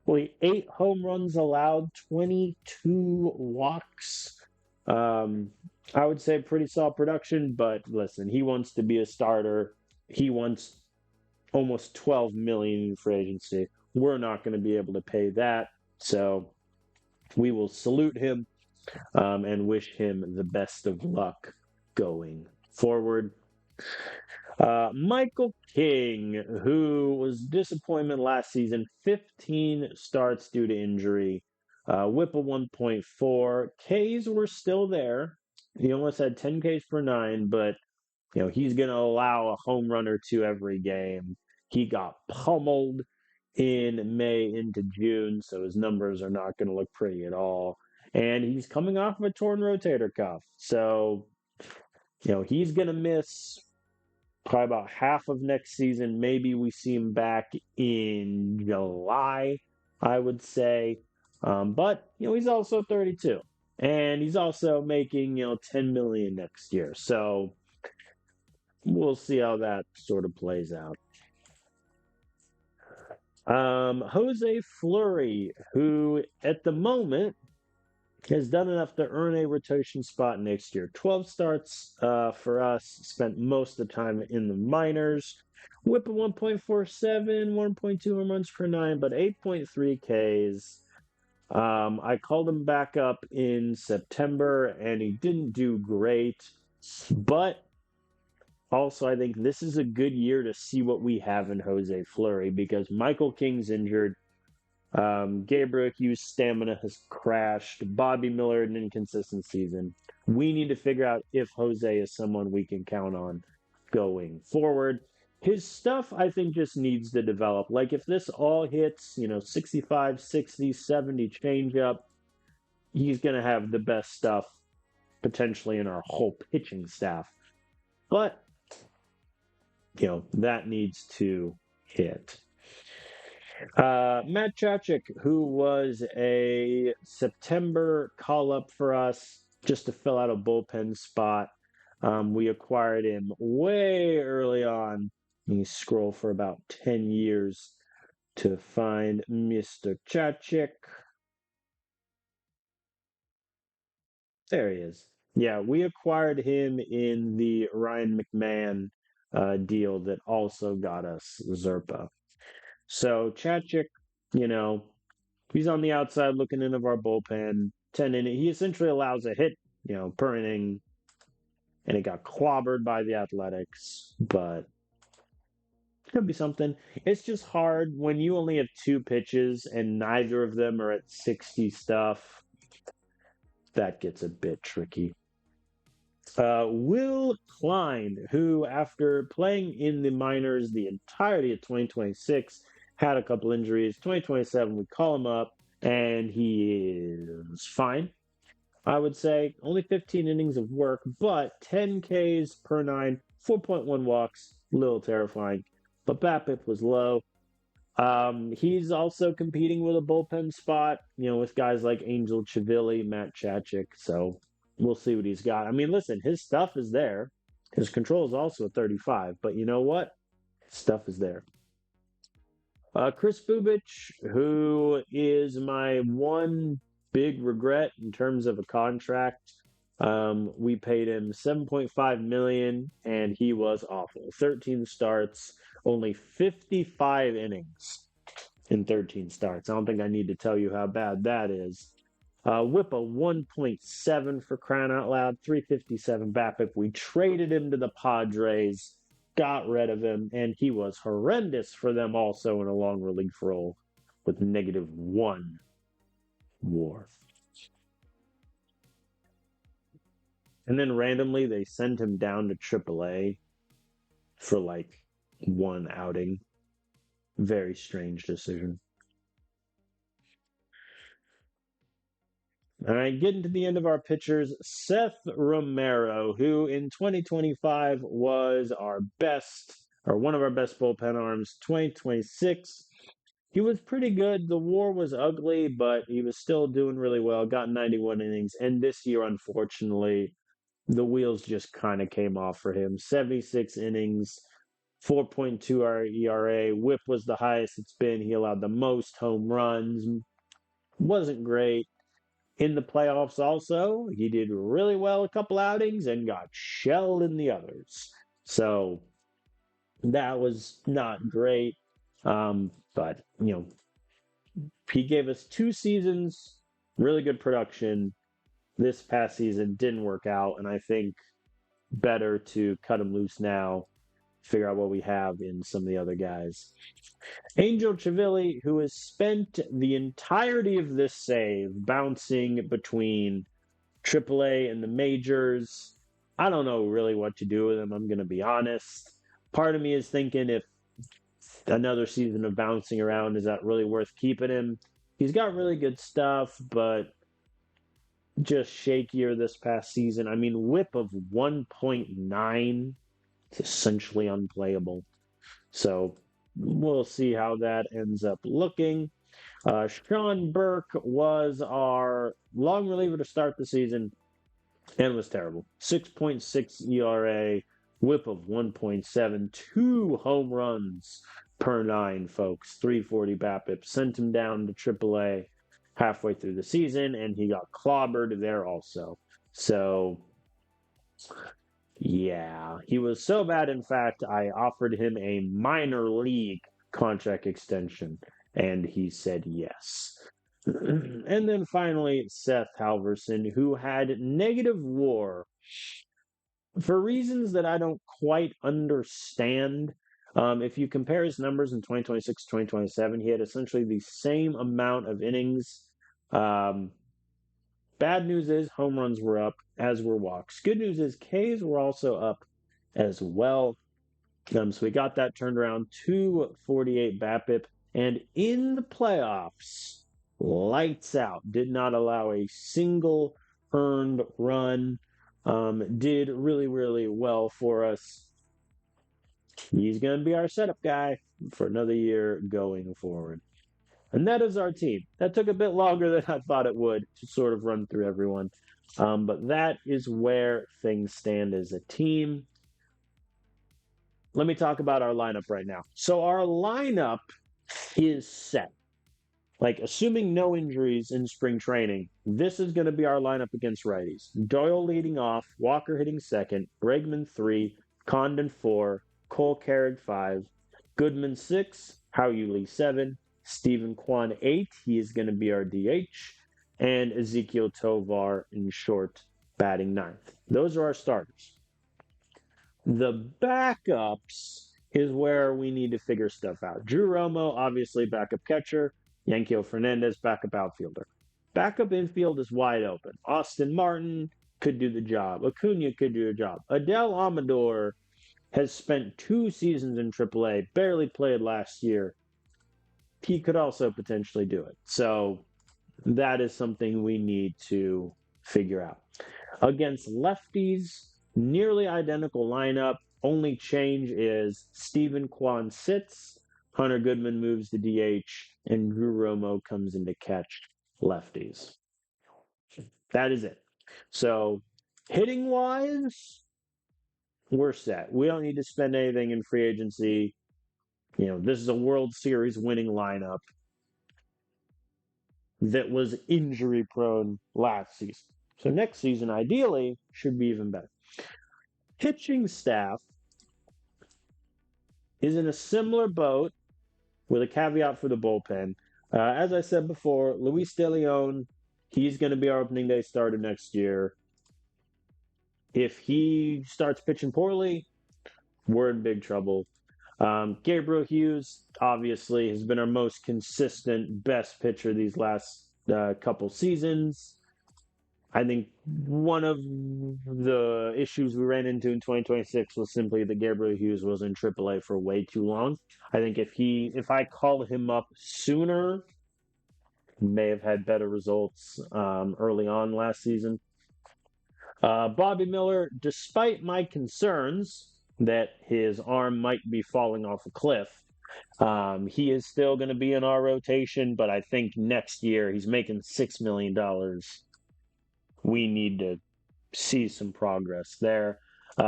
8 home runs allowed, 22 walks. I would say pretty solid production, but listen, he wants to be a starter. He wants almost $12 million in free agency. We're not going to be able to pay that, so we will salute him and wish him the best of luck going forward. Michael King, who was disappointment last season, 15 starts due to injury, whip of 1.4. Ks were still there. He almost had 10 Ks per 9, but he's going to allow a home run or 2 every game. He got pummeled in May into June, so his numbers are not going to look pretty at all. And he's coming off of a torn rotator cuff. So, he's going to miss probably about half of next season. Maybe we see him back in July, I would say. But, he's also 32. And he's also making, $10 million next year. So we'll see how that sort of plays out. Jose Fleury, who at the moment has done enough to earn a rotation spot next year. 12 starts for us, spent most of the time in the minors. Whip of 1.47, 1.2 home runs per nine, but 8.3 Ks. I called him back up in September, and he didn't do great. But also, I think this is a good year to see what we have in Jose Fleury because Michael King's injured. Gabriel Hughes' stamina has crashed. Bobby Miller, an inconsistent season. We need to figure out if Jose is someone we can count on going forward. His stuff, I think, just needs to develop. Like, if this all hits, 65, 60, 70 changeup, he's going to have the best stuff potentially in our whole pitching staff. But, that needs to hit. Matt Chachik, who was a September call up for us just to fill out a bullpen spot. We acquired him way early on. You scroll for about 10 years to find Mr. Chachik. There he is. Yeah, we acquired him in the Ryan McMahon deal that also got us Zerpa. So Chachik, you know, he's on the outside looking in of our bullpen. 10 inning. He essentially allows a hit, per inning, and it got clobbered by the Athletics, but could be something. It's just hard when you only have two pitches and neither of them are at 60 stuff. That gets a bit tricky. Will Klein, who after playing in the minors the entirety of 2026, had a couple injuries. 2027, we call him up, and he is fine. I would say only 15 innings of work, but 10 Ks per nine, 4.1 walks, a little terrifying. But BABIP was low. He's also competing with a bullpen spot, with guys like Angel Chivilli, Matt Chachik. So we'll see what he's got. I mean, listen, his stuff is there. His control is also at 35, but you know what? Stuff is there. Chris Bubich, who is my one big regret in terms of a contract. We paid him $7.5 million, and he was awful. 13 starts, only 55 innings in 13 starts. I don't think I need to tell you how bad that is. Whip a 1.7 for crying out loud, 357 BABIP. We traded him to the Padres, got rid of him, and he was horrendous for them also in a long relief role with -1 WAR. And then randomly they sent him down to AAA for like one outing. Very strange decision. All right, getting to the end of our pitchers, Seth Romero, who in 2025 was our best, or one of our best bullpen arms. 2026, he was pretty good. The WAR was ugly, but he was still doing really well. Got 91 innings, and this year, unfortunately, the wheels just kind of came off for him. 76 innings, 4.2 ERA. Whip was the highest it's been. He allowed the most home runs. Wasn't great. In the playoffs also, he did really well a couple outings and got shelled in the others. So that was not great. But, he gave us 2 seasons, really good production. This past season didn't work out, and I think better to cut him loose now, figure out what we have in some of the other guys. Angel Chivilli, who has spent the entirety of this save bouncing between AAA and the majors. I don't know really what to do with him, I'm going to be honest. Part of me is thinking if another season of bouncing around, is that really worth keeping him? He's got really good stuff, but just shakier this past season. I mean, whip of 1.9 is essentially unplayable. So we'll see how that ends up looking. Sean Burke was our long reliever to start the season and was terrible. 6.6 ERA, whip of 1.7, 2 home runs per 9, folks. 340 BABIP. Sent him down to AAA halfway through the season, and he got clobbered there also. So, Yeah, he was so bad. In fact, I offered him a minor league contract extension, and he said yes. And then finally, Seth Halverson, who had negative WAR for reasons that I don't quite understand. If you compare his numbers in 2026 2027, he had essentially the same amount of innings. Um, Bad news is home runs were up, as were walks. Good news is Ks were also up as well. So we got that turned around, 248 BAPIP, and in the playoffs, lights out. Did not allow a single earned run. Did really, really well for us. He's going to be our setup guy for another year going forward. And that is our team. That took a bit longer than I thought it would to sort of run through everyone. But that is where things stand as a team. Let me talk about our lineup right now. So our lineup is set. Like, assuming no injuries in spring training, this is going to be our lineup against righties. Doyle leading off, Walker hitting second, Bregman 3, Condon 4, Cole Carrick 5, Goodman 6, Hao Yuli 7, Stephen Kwan 8, he is going to be our DH, and Ezekiel Tovar in short, batting ninth. Those are our starters. The backups is where we need to figure stuff out. Drew Romo, obviously backup catcher. Yankee Fernandez, backup outfielder. Backup infield is wide open. Austin Martin could do the job. Acuna could do the job. Adele Amador has spent 2 seasons in AAA, barely played last year. He could also potentially do it. So that is something we need to figure out. Against lefties, nearly identical lineup. Only change is Stephen Kwan sits, Hunter Goodman moves to DH, and Drew Romo comes in to catch lefties. That is it. So, hitting wise, we're set. We don't need to spend anything in free agency. This is a World Series winning lineup that was injury prone last season. So next season, ideally, should be even better. Pitching staff is in a similar boat with a caveat for the bullpen. As I said before, Luis De Leon, he's going to be our opening day starter next year. If he starts pitching poorly, we're in big trouble. Gabriel Hughes, obviously, has been our most consistent, best pitcher these last couple seasons. I think one of the issues we ran into in 2026 was simply that Gabriel Hughes was in AAA for way too long. I think if I called him up sooner, he may have had better results early on last season. Bobby Miller, despite my concerns that his arm might be falling off a cliff, he is still going to be in our rotation, but I think next year he's making $6 million. We need to see some progress there.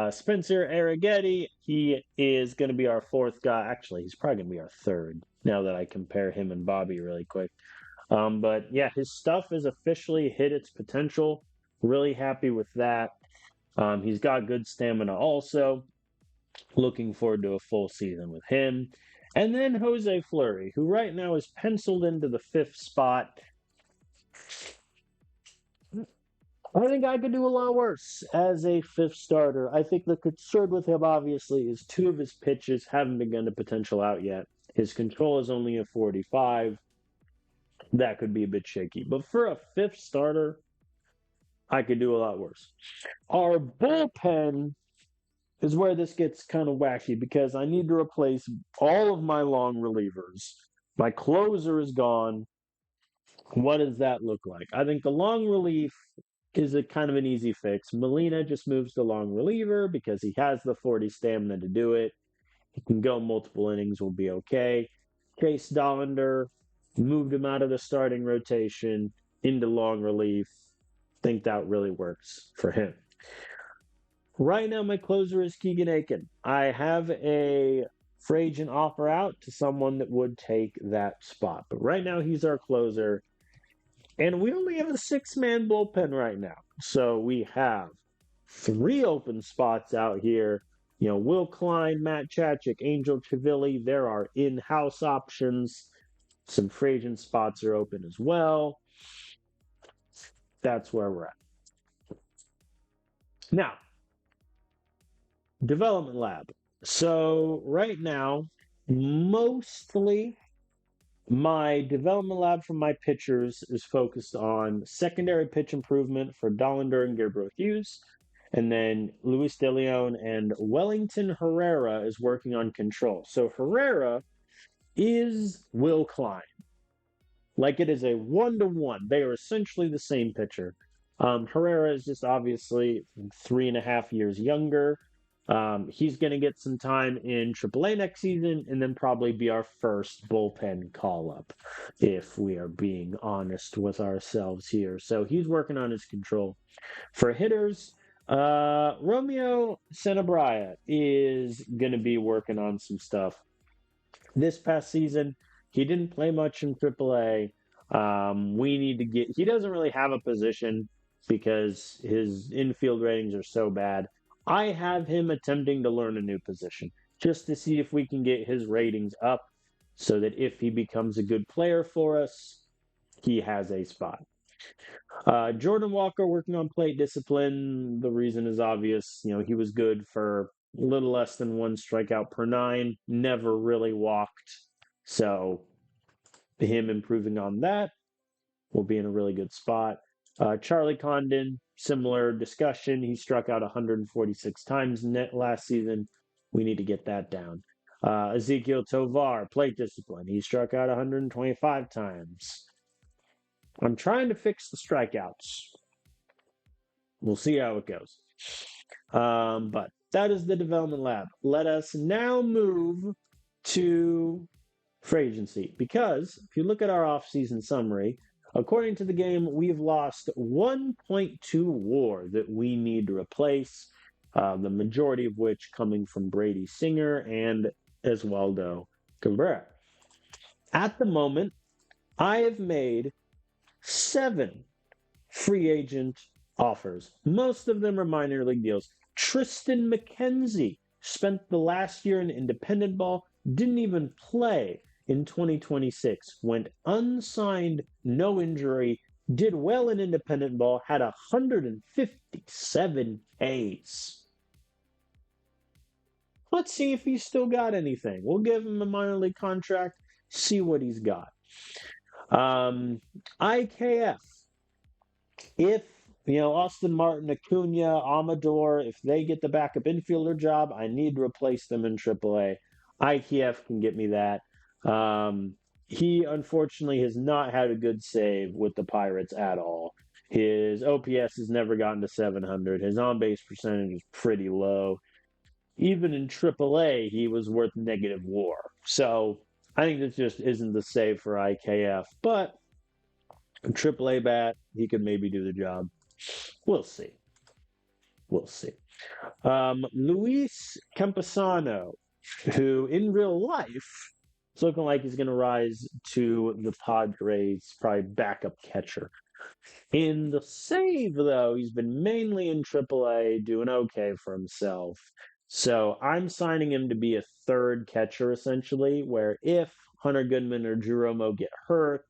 Spencer Arrighetti, he is going to be our fourth guy. Actually, he's probably going to be our third now that I compare him and Bobby really quick. But yeah, his stuff has officially hit its potential. Really happy with that. He's got good stamina also. Looking forward to a full season with him. And then Jose Fleury, who right now is penciled into the 5th spot. I think I could do a lot worse as a 5th starter. I think the concern with him, obviously, is 2 of his pitches haven't begun to potential out yet. His control is only a 45. That could be a bit shaky. But for a 5th starter, I could do a lot worse. Our bullpen is where this gets kind of wacky because I need to replace all of my long relievers. My closer is gone. What does that look like? I think the long relief is a kind of an easy fix. Molina just moves to long reliever because he has the 40 stamina to do it. He can go multiple innings, will be okay. Chase Dollander, moved him out of the starting rotation into long relief. Think that really works for him. Right now, my closer is Keegan Aiken. I have a free agent offer out to someone that would take that spot. But right now, he's our closer. And we only have a 6-man bullpen right now. So we have 3 open spots out here. Will Klein, Matt Chachik, Angel Chivilli. There are in-house options. Some free agent spots are open as well. That's where we're at. Now, development lab. So right now, mostly my development lab from my pitchers is focused on secondary pitch improvement for Dollander and Gabriel Hughes. And then Luis De Leon and Wellington Herrera is working on control. So Herrera is Will Klein. Like it is a 1-to-1. They are essentially the same pitcher. Herrera is just obviously 3.5 years younger. He's going to get some time in AAA next season and then probably be our first bullpen call up, if we are being honest with ourselves here. So he's working on his control. For hitters, Romeo Sanabria is going to be working on some stuff. This past season, he didn't play much in AAA. We need to get. He doesn't really have a position because his infield ratings are so bad. I have him attempting to learn a new position just to see if we can get his ratings up so that if he becomes a good player for us, he has a spot. Jordan Walker working on plate discipline. The reason is obvious. He was good for a little less than 1 strikeout per 9, never really walked. So him improving on that will be in a really good spot. Charlie Condon, similar discussion. He struck out 146 times net last season. We need to get that down. Ezekiel Tovar, plate discipline. He struck out 125 times. I'm trying to fix the strikeouts. We'll see how it goes. But that is the development lab. Let us now move to free agency. Because if you look at our offseason summary, according to the game, we've lost 1.2 WAR that we need to replace, the majority of which coming from Brady Singer and Oswaldo Cabrera. At the moment, I have made 7 free agent offers. Most of them are minor league deals. Tristan McKenzie spent the last year in independent ball, didn't even play in 2026, went unsigned, no injury, did well in independent ball, had 157 Ks. Let's see if he's still got anything. We'll give him a minor league contract, see what he's got. IKF. If, Austin Martin, Acuna, Amador, if they get the backup infielder job, I need to replace them in AAA. IKF can get me that. He, unfortunately, has not had a good save with the Pirates at all. His OPS has never gotten to 700. His on-base percentage is pretty low. Even in AAA, he was worth negative WAR. So I think this just isn't the save for IKF. But a AAA bat, he could maybe do the job. We'll see. Luis Campusano, who in real life is looking like he's going to rise to the Padres' probably backup catcher. In the save, though, he's been mainly in AAA, doing okay for himself. So I'm signing him to be a third catcher, essentially, where if Hunter Goodman or Jeromo get hurt,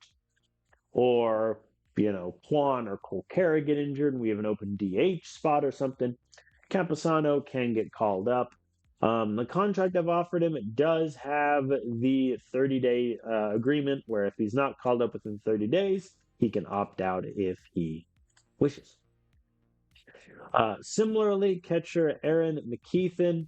or, Juan or Colcara get injured and we have an open DH spot or something, Campusano can get called up. The contract I've offered him, it does have the 30-day agreement where if he's not called up within 30 days, he can opt out if he wishes. Similarly, catcher Aaron McKeithen,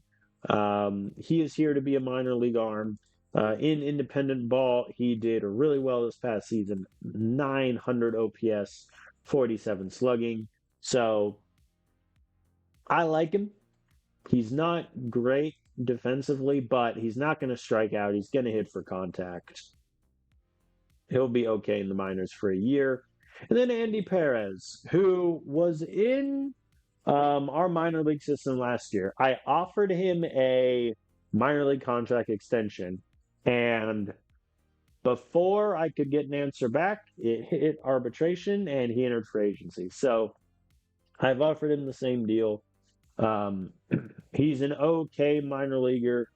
he is here to be a minor league arm. In independent ball, he did really well this past season, 900 OPS, 47 slugging. So I like him. He's not great defensively, but he's not going to strike out. He's going to hit for contact. He'll be okay in the minors for a year. And then Andy Perez, who was in our minor league system last year. I offered him a minor league contract extension, and before I could get an answer back, it hit arbitration and he entered free agency. So I've offered him the same deal. Um, he's an okay minor leaguer,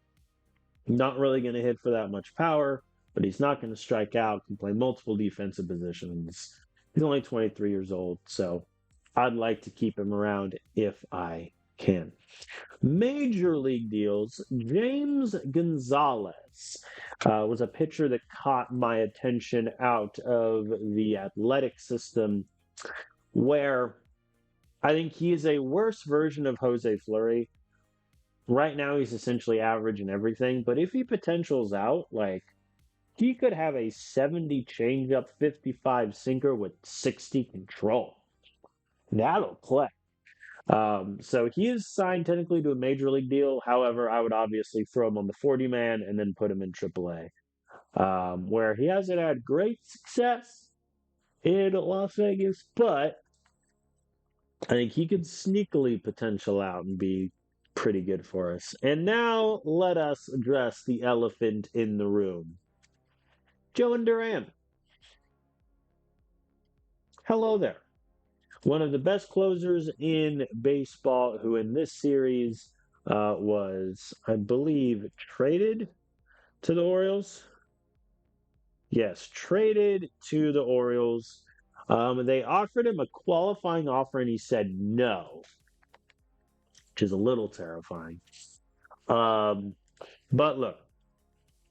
not really going to hit for that much power, but he's not going to strike out, can play multiple defensive positions. He's only 23 years old, so I'd like to keep him around if I can. Major league deals. James Gonzalez was a pitcher that caught my attention out of the athletic system, where I think he is a worse version of Jose Fleury. Right now, he's essentially average in everything, but if he potentials out, like he could have a 70 changeup, 55 sinker with 60 control. That'll play. So he is signed technically to a major league deal. However, I would obviously throw him on the 40 man and then put him in AAA, where he hasn't had great success in Las Vegas, but I think he could sneakily potential out and be pretty good for us. And now let us address the elephant in the room. Joan Duran. Hello there. One of the best closers in baseball, who in this series was, I believe, traded to the Orioles. Yes, traded to the Orioles. They offered him a qualifying offer and he said no, which is a little terrifying. But look,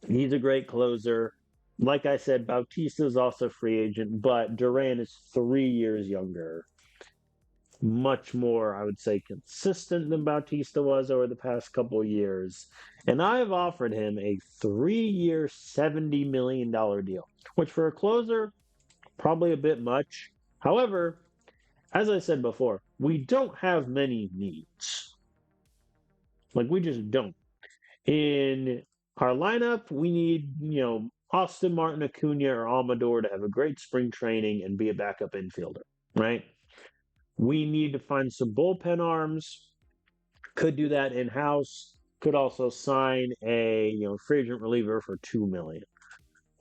he's a great closer. Like I said, Bautista is also a free agent, but Duran is 3 years younger. Much more, I would say, consistent than Bautista was over the past couple of years. And I've offered him a 3-year, $70 million deal, which for a closer, probably a bit much. However, as I said before, we don't have many needs. Like, we just don't. In our lineup, we need, Austin Martin, Acuna, or Amador to have a great spring training and be a backup infielder, right? We need to find some bullpen arms. Could do that in house. Could also sign a free agent reliever for $2 million.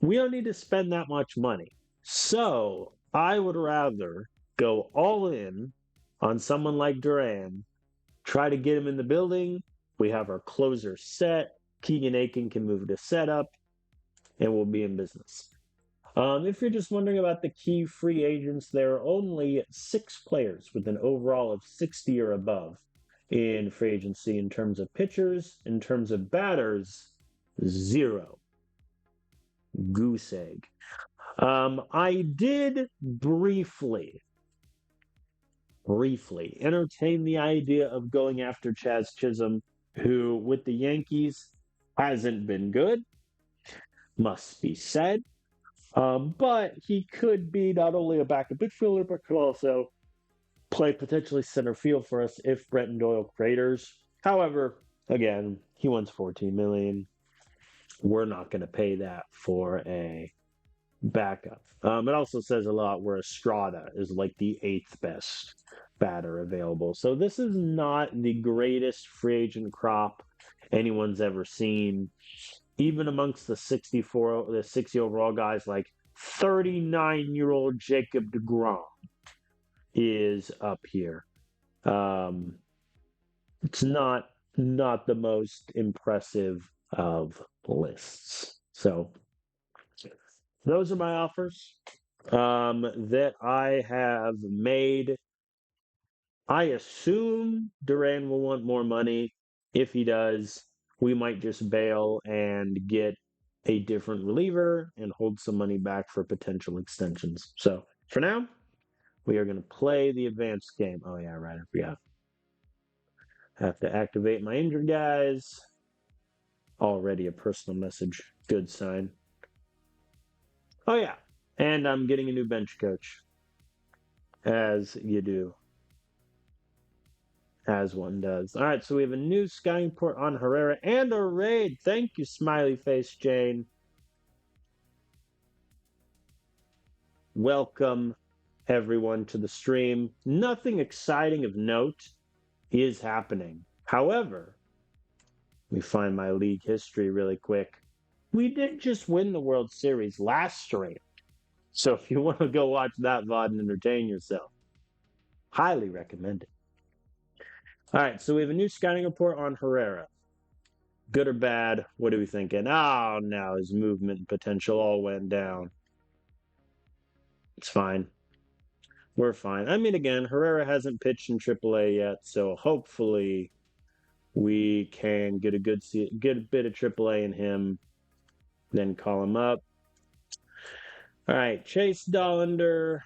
We don't need to spend that much money, so I would rather go all in on someone like Duran. Try to get him in the building. We have our closer set. Keegan Aiken can move to setup, and we'll be in business. If you're just wondering about the key free agents, there are only 6 players with an overall of 60 or above in free agency in terms of pitchers. In terms of batters, 0. Goose egg. I did briefly entertain the idea of going after Chaz Chisholm, who with the Yankees hasn't been good, must be said. But he could be not only a backup midfielder, but could also play potentially center field for us if Brenton Doyle craters. However, again, he wants $14 million. We're not going to pay that for a backup. It also says a lot where Estrada is like the 8th best batter available. So this is not the greatest free agent crop anyone's ever seen. Even amongst the 60 overall guys, like 39-year-old Jacob deGrom is up here. It's not the most impressive of lists. So those are my offers that I have made. I assume Duran will want more money. If he does, we might just bail and get a different reliever and hold some money back for potential extensions. So for now, we are going to play the advanced game. Oh, yeah, right. I forgot. Have to activate my injured guys. Already a personal message. Good sign. Oh, yeah. And I'm getting a new bench coach. As you do. As one does. All right, so we have a new scouting report on Herrera and a raid. Thank you, Smiley Face Jane. Welcome, everyone, to the stream. Nothing exciting of note is happening. However, we find my league history really quick. We did just win the World Series last stream. So if you want to go watch that VOD and entertain yourself, highly recommend it. All right, so we have a new scouting report on Herrera. Good or bad? What are we thinking? Oh, now his movement potential all went down. It's fine. We're fine. I mean, again, Herrera hasn't pitched in AAA yet, so hopefully we can get a get a bit of AAA in him, then call him up. All right, Chase Dollander.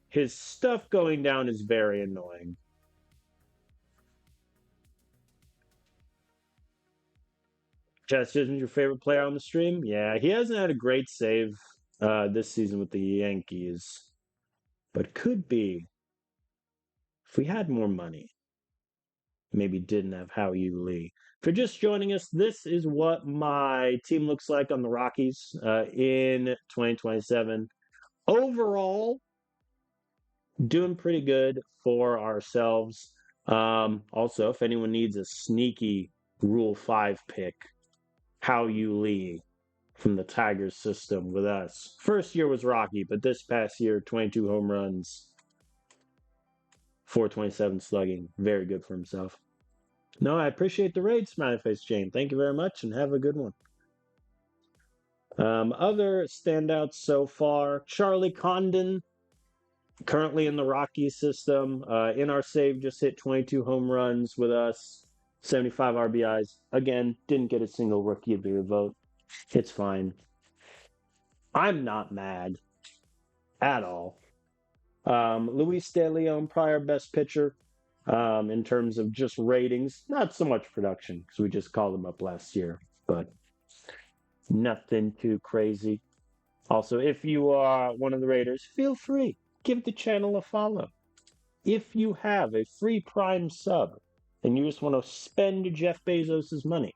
His stuff going down is very annoying. Jess isn't your favorite player on the stream? Yeah, he hasn't had a great save this season with the Yankees, but could be if we had more money. Maybe didn't have Howie Lee. If you're just joining us, this is what my team looks like on the Rockies in 2027. Overall, doing pretty good for ourselves. Also, if anyone needs a sneaky Rule 5 pick, Howie Lee from the Tigers system with us. First year was rocky, but this past year, 22 home runs, 427 slugging. Very good for himself. No, I appreciate the raid, Smiley Face Jane. Thank you very much and have a good one. Other standouts so far, Charlie Condon, currently in the Rockies system. In our save, just hit 22 home runs with us, 75 RBIs. Again, didn't get a single Rookie of the Year vote. It's fine. I'm not mad at all. Luis De Leon, prior best pitcher in terms of just ratings. Not so much production because we just called him up last year, but nothing too crazy. Also, if you are one of the Raiders, feel free. Give the channel a follow. If you have a free Prime sub and you just want to spend Jeff Bezos' money,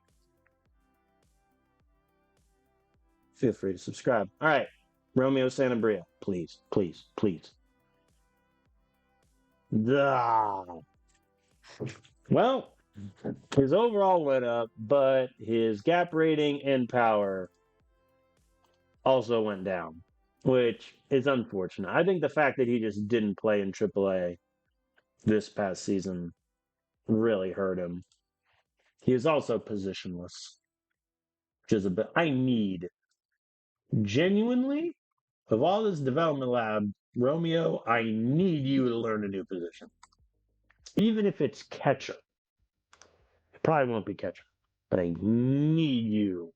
feel free to subscribe. All right. Romeo Santabria, please, please, please. Well, his overall went up, but his gap rating and power also went down, which is unfortunate. I think the fact that he just didn't play in AAA this past season really hurt him. He is also positionless, which is a bit. I need, genuinely, of all this development lab, Romeo, I need you to learn a new position. Even if it's catcher. It probably won't be catcher, but I need you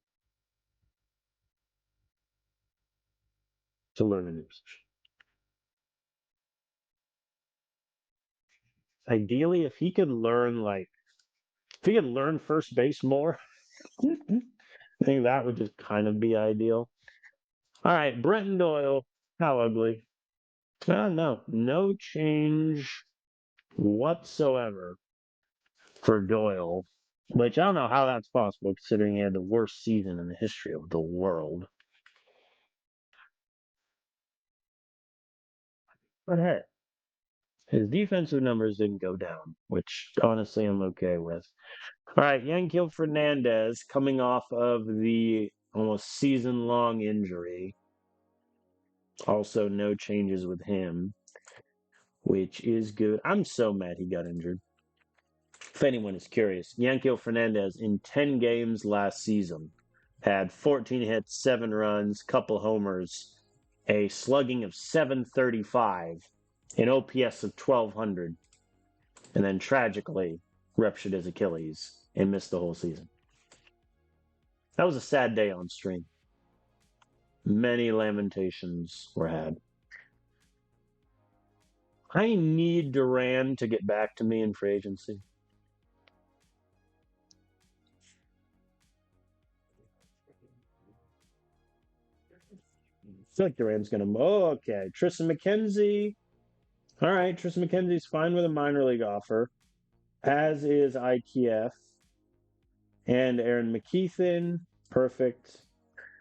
to learn a new position. Ideally, if he could learn first base more, I think that would just kind of be ideal. All right, Brenton Doyle, how ugly. No change whatsoever for Doyle, which I don't know how that's possible considering he had the worst season in the history of the world. But hey, his defensive numbers didn't go down, which honestly I'm okay with. All right, Yanquiel Fernandez coming off of the almost season-long injury. Also, no changes with him, which is good. I'm so mad he got injured. If anyone is curious, Yanquiel Fernandez in 10 games last season had 14 hits, 7 runs, couple homers, a slugging of 735, an OPS of 1200, and then tragically ruptured his Achilles and missed the whole season. That was a sad day on stream. Many lamentations were had. I need Duran to get back to me in free agency. I feel like Duran's going to. Oh, okay. Tristan McKenzie. All right. Tristan McKenzie's fine with a minor league offer, as is IKF and Aaron McKeithen. Perfect.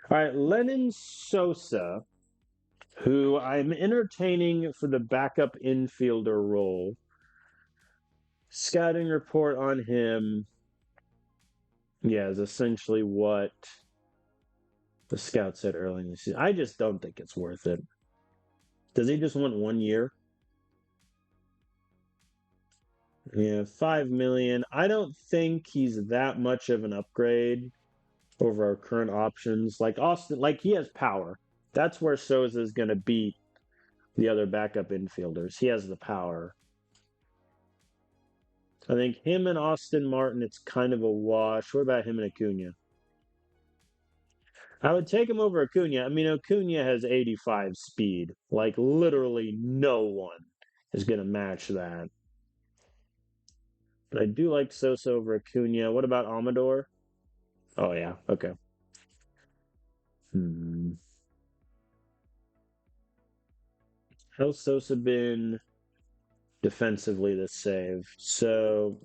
All right. Lennon Sosa, who I'm entertaining for the backup infielder role. Scouting report on him, yeah, is essentially what the scout said early in the season. I just don't think it's worth it. Does he just want 1 year? Yeah, 5 million. I don't think he's that much of an upgrade over our current options. Like Austin, like he has power. That's where Souza is going to beat the other backup infielders. He has the power. I think him and Austin Martin, it's kind of a wash. What about him and Acuna? I would take him over Acuna. I mean, Acuna has 85 speed. Like, literally no one is going to match that. But I do like Sosa over Acuna. What about Amador? Oh, yeah. Okay. Hmm. How's Sosa been defensively this save? So,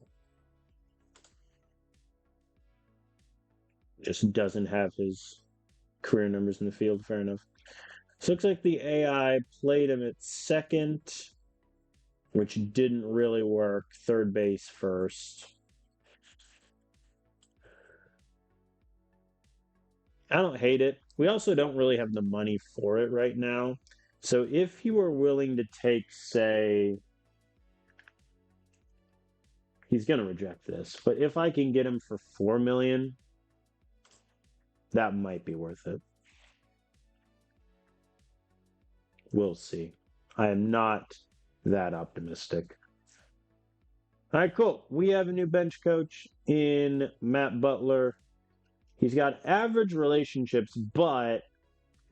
just doesn't have his career numbers in the field. Fair enough. So, looks like the AI played him at second, which didn't really work. Third base first. I don't hate it. We also don't really have the money for it right now. So if he were willing to take, say, he's going to reject this, but if I can get him for 4 million, that might be worth it. We'll see. I am not that optimistic. All right, cool. We have a new bench coach in Matt Butler. He's got average relationships, but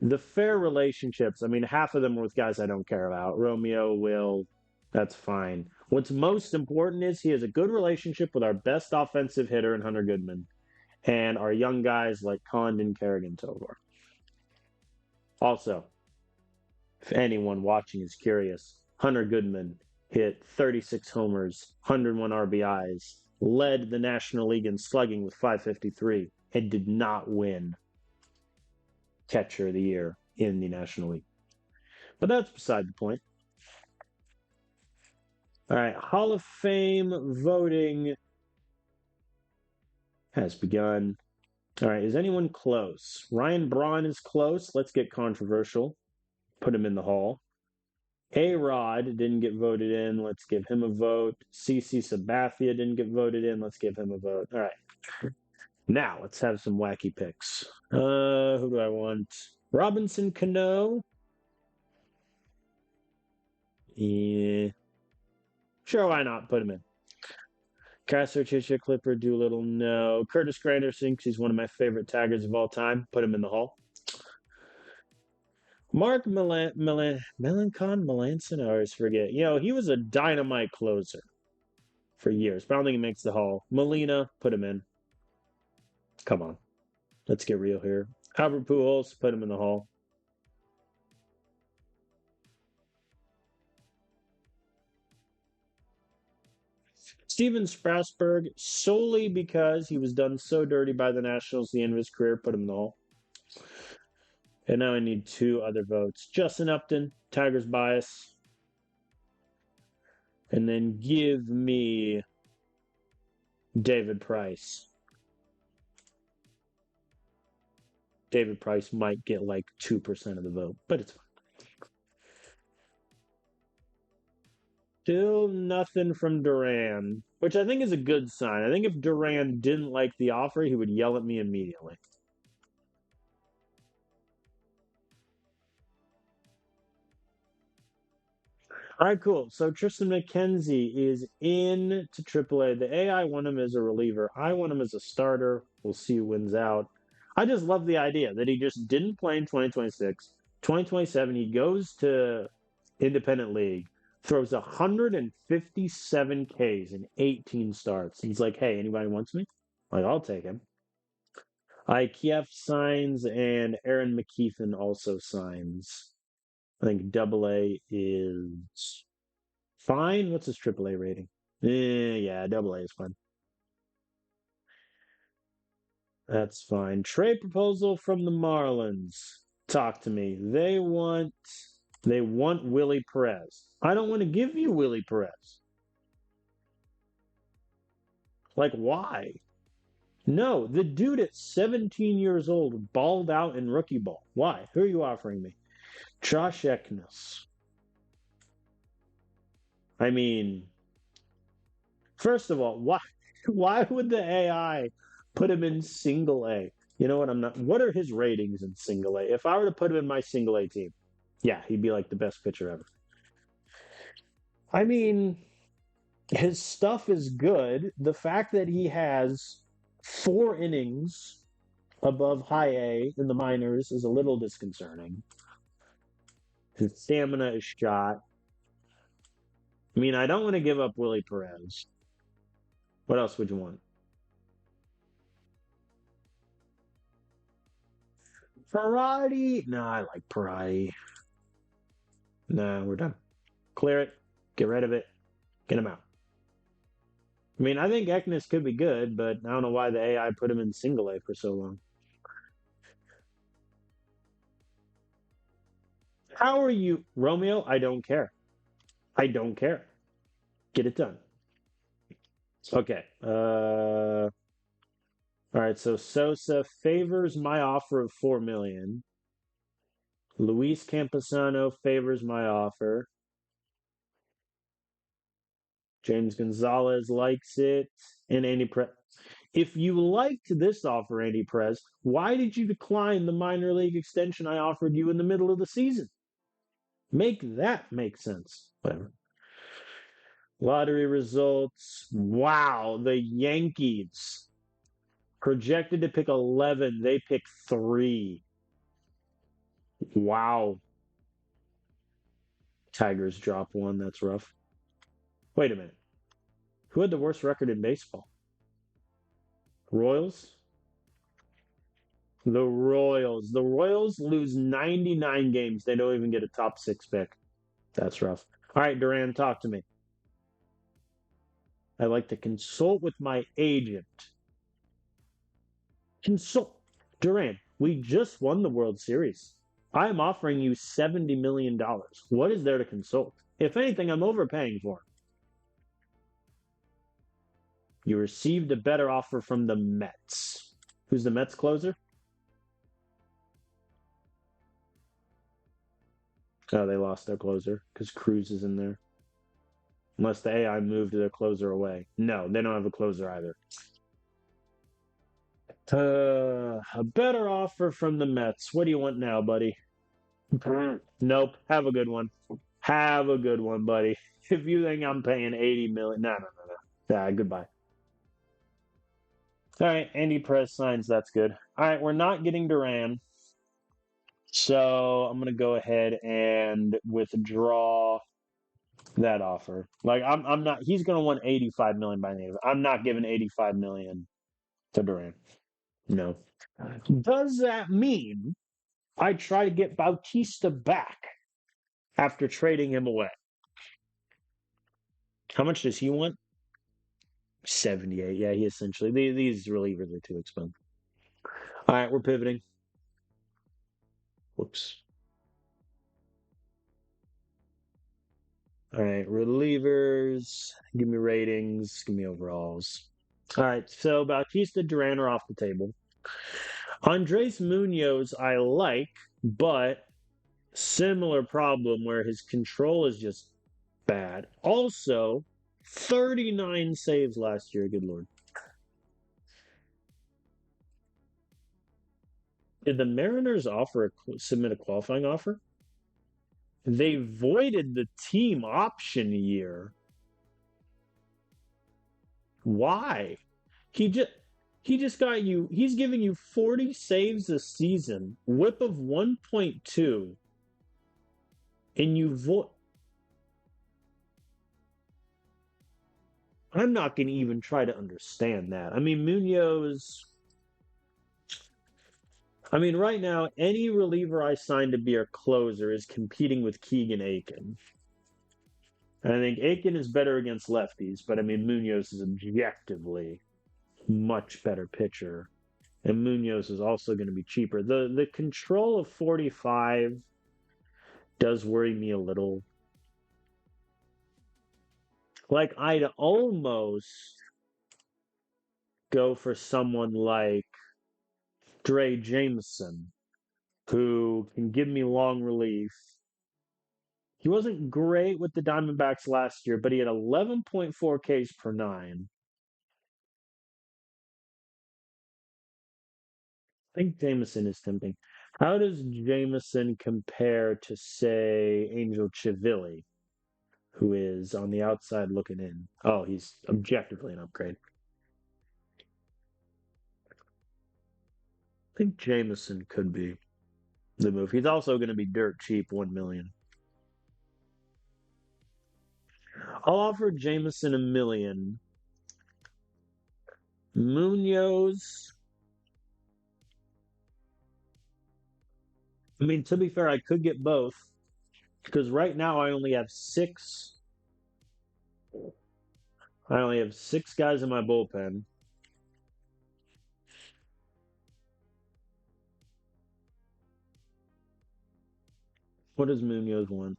the fair relationships, I mean, half of them are with guys I don't care about. Romeo, Will, that's fine. What's most important is he has a good relationship with our best offensive hitter in Hunter Goodman and our young guys like Condon, Kerrigan, Tovar. Also, if anyone watching is curious, Hunter Goodman hit 36 homers, 101 RBIs, led the National League in slugging with 553, and did not win catcher of the year in the National League. But that's beside the point. All right, Hall of Fame voting has begun. All right, is anyone close? Ryan Braun is close. Let's get controversial. Put him in the Hall. A-Rod didn't get voted in. Let's give him a vote. CC Sabathia didn't get voted in. Let's give him a vote. All right. Now, let's have some wacky picks. Who do I want? Robinson Cano. Yeah. Sure, why not? Put him in. Castro, Chicha, Clipper, Doolittle, no. Curtis Granderson, because he's one of my favorite taggers of all time. Put him in the Hall. Mark Melancon, Melanson, I always forget. You know, he was a dynamite closer for years, but I don't think he makes the Hall. Molina, put him in. Come on. Let's get real here. Albert Pujols, put him in the Hall. Steven Strasburg, solely because he was done so dirty by the Nationals at the end of his career, put him in the Hall. And now I need two other votes. Justin Upton, Tigers bias. And then give me David Price. David Price might get like 2% of the vote, but it's fine. Still nothing from Duran, which I think is a good sign. I think if Duran didn't like the offer, he would yell at me immediately. All right, cool. So Tristan McKenzie is in to AAA. The AI want him as a reliever. I want him as a starter. We'll see who wins out. I just love the idea that he just didn't play in 2026. 2027, he goes to independent league, throws 157 Ks in 18 starts. He's like, hey, anybody wants me? Like, I'll take him. IKF signs and Aaron McKeithen also signs. I think AA is fine. What's his AAA rating? Yeah, AA is fine. That's fine. Trade proposal from the Marlins. Talk to me. They want Willie Perez. I don't want to give you Willie Perez. Like, why? No, the dude at 17 years old balled out in rookie ball. Why? Who are you offering me? Josh Eknes. I mean, First of all, why would the AI put him in single A? You know what? I'm not. What are his ratings in single A? If I were to put him in my single A team, yeah, he'd be like the best pitcher ever. I mean, his stuff is good. The fact that he has 4 innings above high A in the minors is a little disconcerting. His stamina is shot. I mean, I don't want to give up Willie Perez. What else would you want? Parati? No, I like Parati. No, we're done. Clear it. Get rid of it. Get him out. I mean, I think Eknes could be good, but I don't know why the AI put him in single A for so long. How are you, Romeo? I don't care. I don't care. Get it done. Okay. All right. So Sosa favors my offer of 4 million. Luis Camposano favors my offer. James Gonzalez likes it, and Andy Pre. If you liked this offer, Andy Prez, why did you decline the minor league extension I offered you in the middle of the season? Make that make sense. Whatever. Lottery results. Wow, the Yankees projected to pick 11. They pick 3. Wow. Tigers drop 1. That's rough. Wait a minute. Who had the worst record in baseball? Royals? The Royals. The Royals lose 99 games. They don't even get a top 6 pick. That's rough. All right, Duran, talk to me. I like to consult with my agent. Consult. Duran, we just won the World Series. I am offering you $70 million. What is there to consult? If anything, I'm overpaying for. You received a better offer from the Mets. Who's the Mets closer? Oh, they lost their closer because Cruz is in there. Unless the AI moved their closer away. No, they don't have a closer either. A better offer from the Mets. What do you want now, buddy? Nope. Have a good one. Have a good one, buddy. If you think I'm paying 80 million, no, no, no, no. Goodbye. All right, Andy Perez signs. That's good. All right, we're not getting Duran, so I'm gonna go ahead and withdraw that offer. Like I'm not. He's gonna want 85 million by name. I'm not giving 85 million to Duran. No. Does that mean I try to get Bautista back after trading him away? How much does he want? 78. Yeah, he essentially these relievers are too expensive. All right, we're pivoting. Whoops. All right, relievers. Give me ratings. Give me overalls. All right, so Bautista, Duran are off the table. Andres Munoz, I like, but similar problem where his control is just bad. Also, 39 saves last year. Good Lord. Did the Mariners submit a qualifying offer? They voided the team option year. Why? He just he just got you. He's giving you 40 saves a season, WHIP of 1.2, and you vote. I'm not going to even try to understand that. I mean, Munoz. I mean, right now, any reliever I sign to be a closer is competing with Keegan Aiken. And I think Aiken is better against lefties, but I mean, Munoz is objectively much better pitcher. And Munoz is also going to be cheaper. The control of 45 does worry me a little. Like, I'd almost go for someone like Dre Jameson, who can give me long relief. He wasn't great with the Diamondbacks last year, but he had 11.4 Ks per nine. I think Jameson is tempting. How does Jameson compare to, say, Angel Chivilli, who is on the outside looking in? Oh, he's objectively an upgrade. I think Jameson could be the move. He's also going to be dirt cheap, 1 million. I'll offer Jameson a million. Munoz. I mean, to be fair, I could get both because right now I only have six. I only have six guys in my bullpen. What does Munoz want?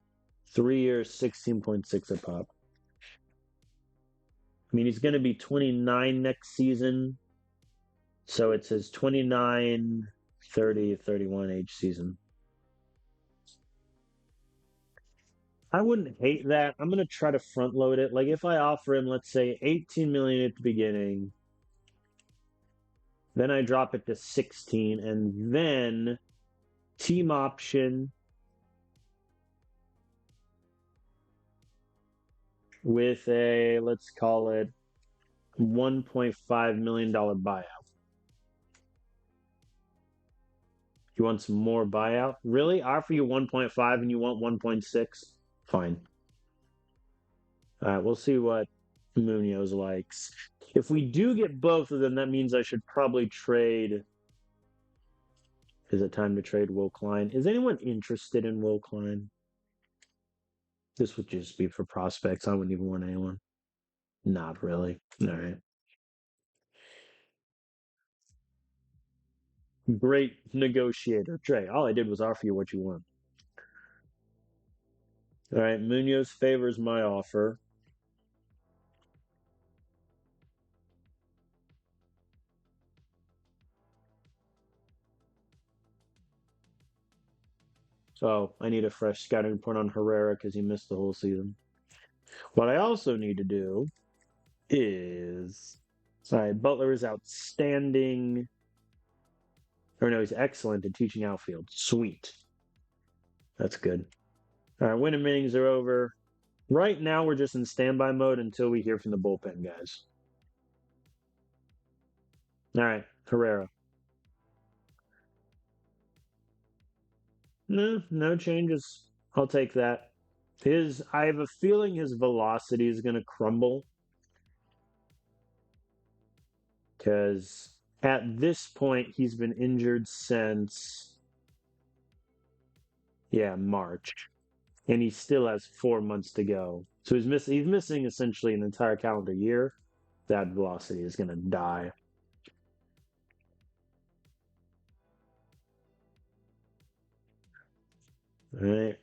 3 years, 16.6 a pop. I mean, he's going to be 29 next season. So it's his 29, 30, 31 age season. I wouldn't hate that. I'm going to try to front load it. Like if I offer him, let's say 18 million at the beginning, then I drop it to 16 and then team option with a, let's call it $1.5 million buyout. You want some more buyout? Really? I offer you 1.5 and you want 1.6? Fine. All right, we'll see what Munoz likes. If we do get both of them, that means I should probably trade. Is it time to trade Will Klein? Is anyone interested in Will Klein? This would just be for prospects. I wouldn't even want anyone. Not really. All right. Great negotiator. Trey, all I did was offer you what you want. All right. Munoz favors my offer. So I need a fresh scouting report on Herrera because he missed the whole season. What I also need to do is. All right. Butler is outstanding. Or no, he's excellent at teaching outfield. Sweet. That's good. All right. Winning innings are over. Right now, we're just in standby mode until we hear from the bullpen guys. All right. Herrera. No changes. I'll take that. I have a feeling his velocity is going to crumble because at this point he's been injured since March, and he still has 4 months to go. So he's missing essentially an entire calendar year. That velocity is going to die. All right.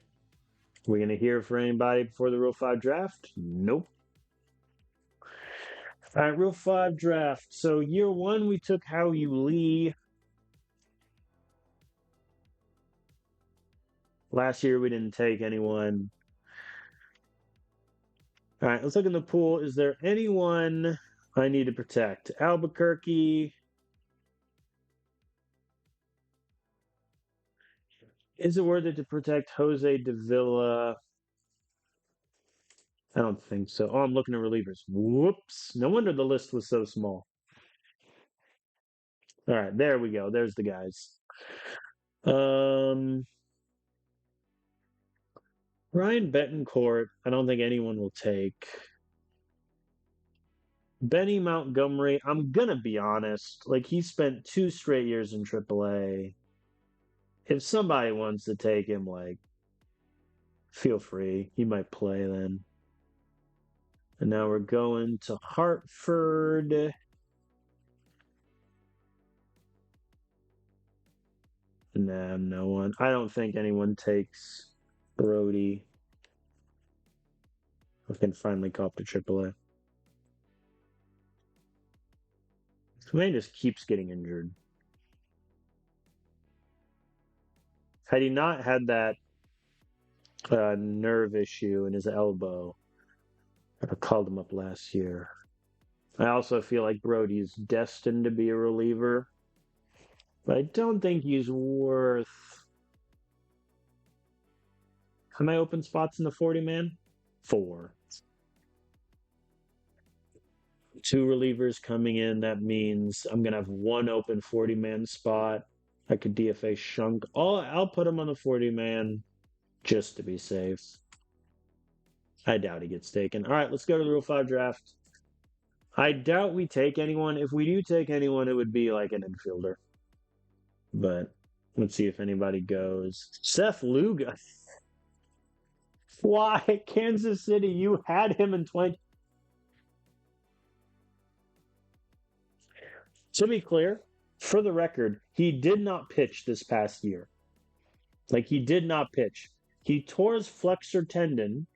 We going to hear for anybody before the Rule 5 draft? Nope. All right, Rule 5 draft. So year one, we took Howie Lee. Last year, we didn't take anyone. All right, let's look in the pool. Is there anyone I need to protect? Albuquerque. Is it worth it to protect Jose Davila? I don't think so. Oh, I'm looking at relievers. Whoops. No wonder the list was so small. All right, there we go. There's the guys. Ryan Betancourt, I don't think anyone will take. Benny Montgomery, I'm gonna be honest. Like he spent 2 straight years in AAA. If somebody wants to take him, like, feel free. He might play then. And now we're going to Hartford. Nah, no one. I don't think anyone takes Brody. I can finally cop to AAA. This man just keeps getting injured. Had he not had that A nerve issue in his elbow. I called him up last year. I also feel like Brody's destined to be a reliever, but I don't think he's worth. How many open spots in the 40 man? Four. Two relievers coming in. That means I'm going to have one open 40 man spot. I could DFA Shunk. I'll put him on the 40 man just to be safe. I doubt he gets taken. All right, let's go to the Rule 5 draft. I doubt we take anyone. If we do take anyone, it would be like an infielder. But let's see if anybody goes. Seth Luga. Why? Kansas City, you had him in 20. To be clear, for the record, he did not pitch this past year. Like, he did not pitch. He tore his flexor tendon,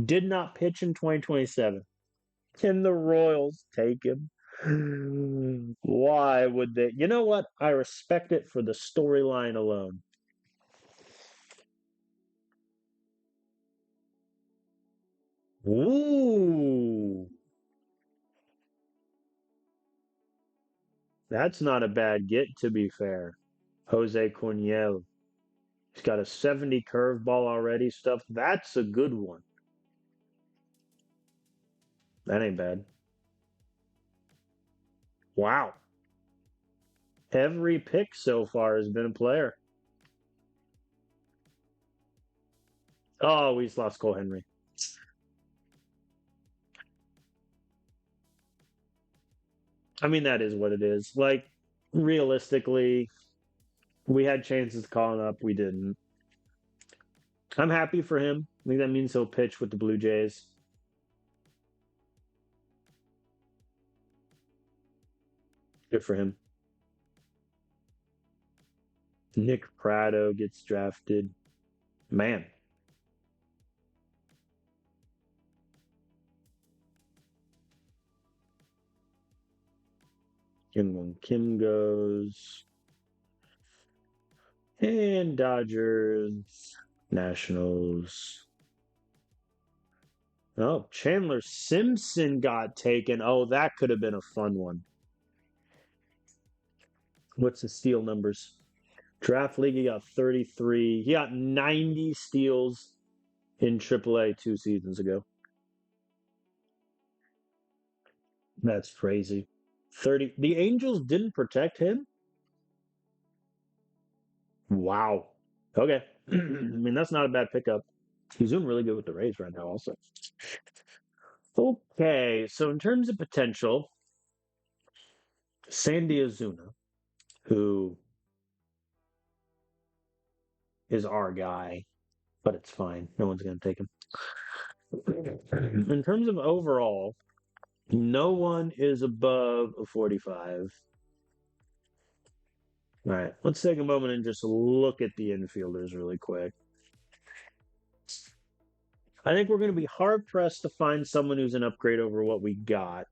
did not pitch in 2027. Can the Royals take him? Why would they? You know what? I respect it for the storyline alone. Ooh. That's not a bad get, to be fair. Jose Corniel. He's got a 70 curveball already stuff. That's a good one. That ain't bad. Wow. Every pick so far has been a player. Oh, we just lost Cole Henry. I mean, that is what it is. Like, realistically, we had chances calling up. We didn't. I'm happy for him. I think that means he'll pitch with the Blue Jays. Good for him. Nick Prado gets drafted. Man. Kim goes. And Dodgers, Nationals. Oh, Chandler Simpson got taken. Oh, that could have been a fun one. What's the steal numbers? Draft League, he got 33. He got 90 steals in AAA 2 seasons ago. That's crazy. 30. The Angels didn't protect him? Wow. Okay. I mean, that's not a bad pickup. He's doing really good with the Rays right now, also. Okay, so in terms of potential, Sandy Azuna, who is our guy, but it's fine. No one's going to take him. In terms of overall, no one is above a 45. All right, let's take a moment and just look at the infielders really quick. I think we're going to be hard pressed to find someone who's an upgrade over what we got.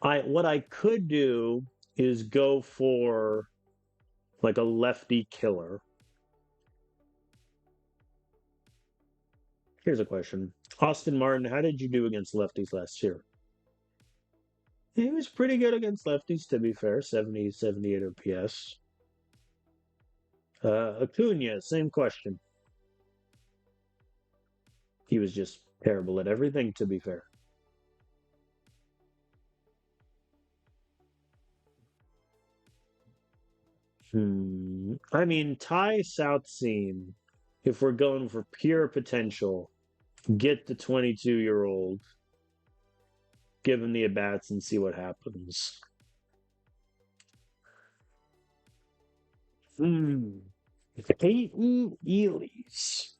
What I could do is go for like a lefty killer. Here's a question. Austin Martin, how did you do against lefties last year? He was pretty good against lefties, to be fair. 70, 78 OPS. Acuna, same question. He was just terrible at everything, to be fair. I mean, Ty Southseam, if we're going for pure potential, get the 22-year-old, give him the at-bats and see what happens. Peyton Ealy's.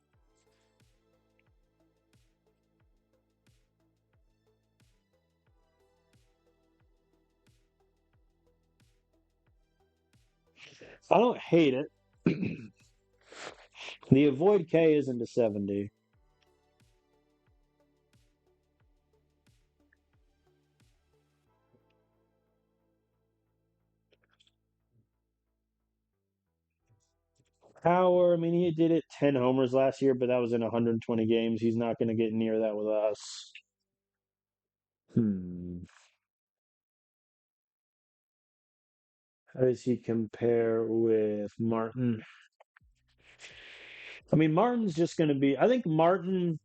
I don't hate it. The avoid K isn't a 70. Power, I mean, he did it 10 homers last year, but that was in 120 games. He's not going to get near that with us. Hmm. How does he compare with Martin? I mean, Martin's just going to be. I think Martin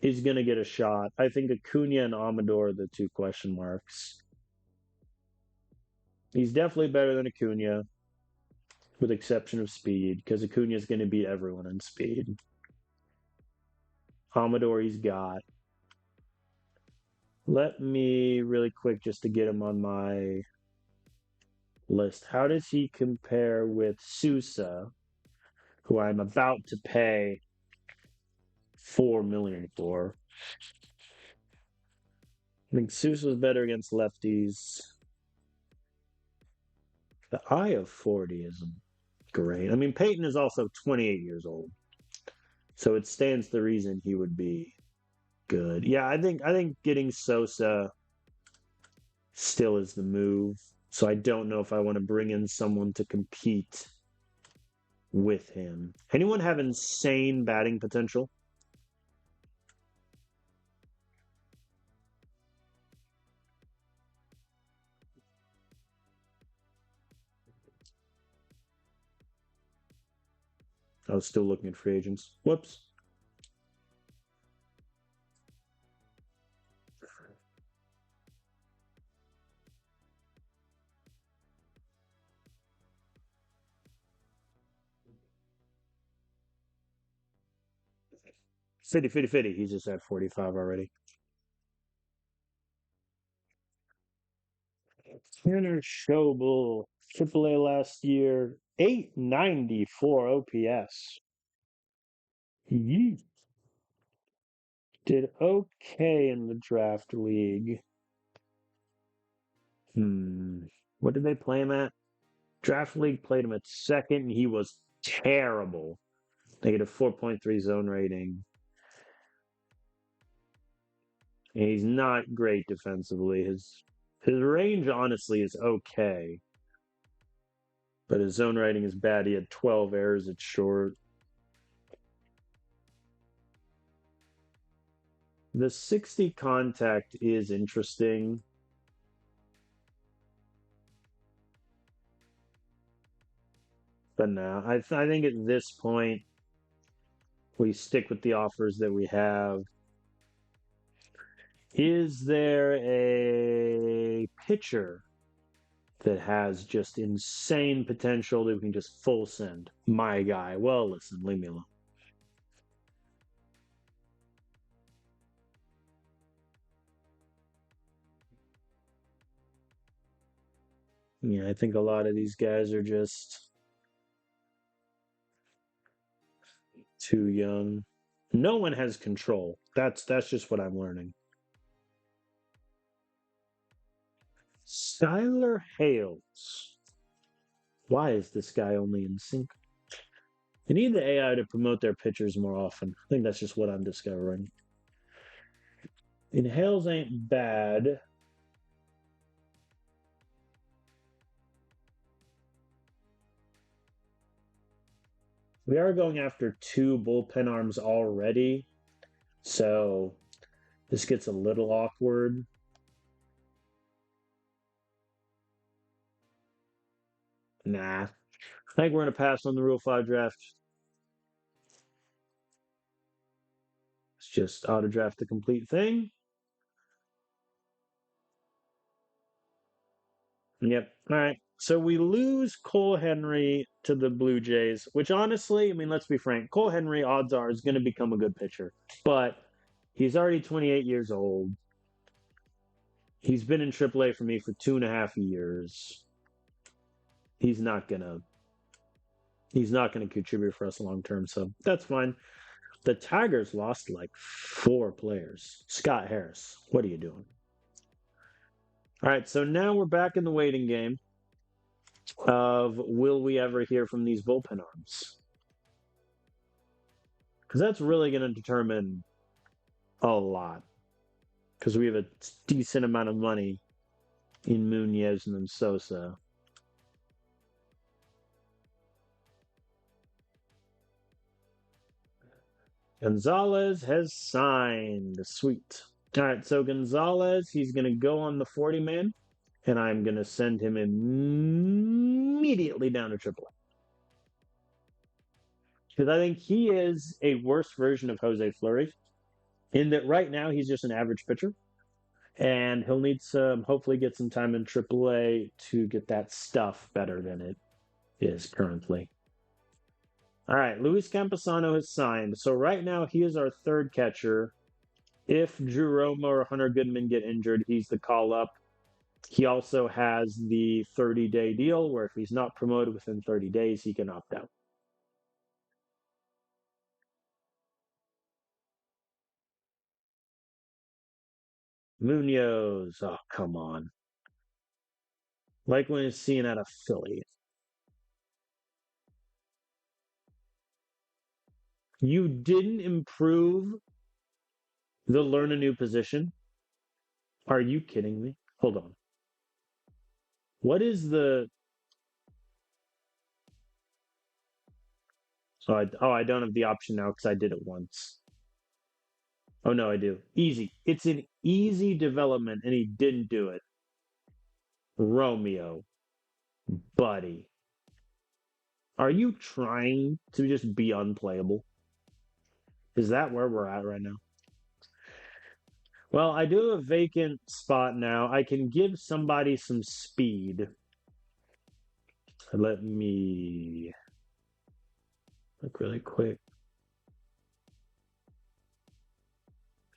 is going to get a shot. I think Acuna and Amador are the two question marks. He's definitely better than Acuna, with exception of speed, because Acuna is going to beat everyone in speed. Amador, he's got. Let me really quick just to get him on my list. How does he compare with Sousa, who I'm about to pay $4 million for? I think Sousa's better against lefties. The eye of 40 isn't great. I mean, Peyton is also 28 years old, so it stands to reason he would be good. Yeah, I think getting Sosa still is the move. So I don't know if I want to bring in someone to compete with him. Anyone have insane batting potential? I was still looking at free agents. Whoops. Fitty. He's just at 45 already. Tanner Schobel, AAA last year, 894 OPS. He did okay in the draft league. What did they play him at? Draft league played him at second, and he was terrible. They get a 4.3 zone rating. And he's not great defensively. His range honestly is okay. But his zone rating is bad. He had 12 errors at short. The 60 contact is interesting. But no, I think at this point, we stick with the offers that we have. Is there a pitcher that has just insane potential that we can just full send? My guy. Well, listen, leave me alone. Yeah, I think a lot of these guys are just too young. No one has control. That's just what I'm learning. Skylar Hales. Why is this guy only in sync? They need the AI to promote their pitchers more often. I think that's just what I'm discovering. And Hales ain't bad. We are going after two bullpen arms already, so this gets a little awkward. Nah. I think we're going to pass on the Rule 5 draft. It's just auto draft the complete thing. Yep. All right. So we lose Cole Henry to the Blue Jays, which honestly, I mean, let's be frank, Cole Henry, odds are, is going to become a good pitcher. But he's already 28 years old. He's been in AAA for me for 2.5 years. He's not gonna contribute for us long term, so that's fine. The Tigers lost like 4 players. Scott Harris, what are you doing? All right, so now we're back in the waiting game of will we ever hear from these bullpen arms? Because that's really going to determine a lot. Because we have a decent amount of money in Munoz and in Sosa. Gonzalez has signed. Sweet. All right, so Gonzalez, he's going to go on the 40 man, and I'm going to send him immediately down to AAA. Because I think he is a worse version of Jose Fleury in that right now he's just an average pitcher, and he'll need some, hopefully, get some time in AAA to get that stuff better than it is currently. All right, Luis Camposano has signed. So right now he is our third catcher. If Drew Romo or Hunter Goodman get injured, he's the call up. He also has the 30-day deal where if he's not promoted within 30 days, he can opt out. Munoz, oh, come on. Like when he's seen at a Philly. You didn't improve the learn a new position? Are you kidding me? Hold on. What is the I don't have the option now because I did it once. Oh no, I do. Easy. It's an easy development and he didn't do it. Romeo, buddy. Are you trying to just be unplayable? Is that where we're at right now? Well, I do have a vacant spot now. I can give somebody some speed. Let me look really quick.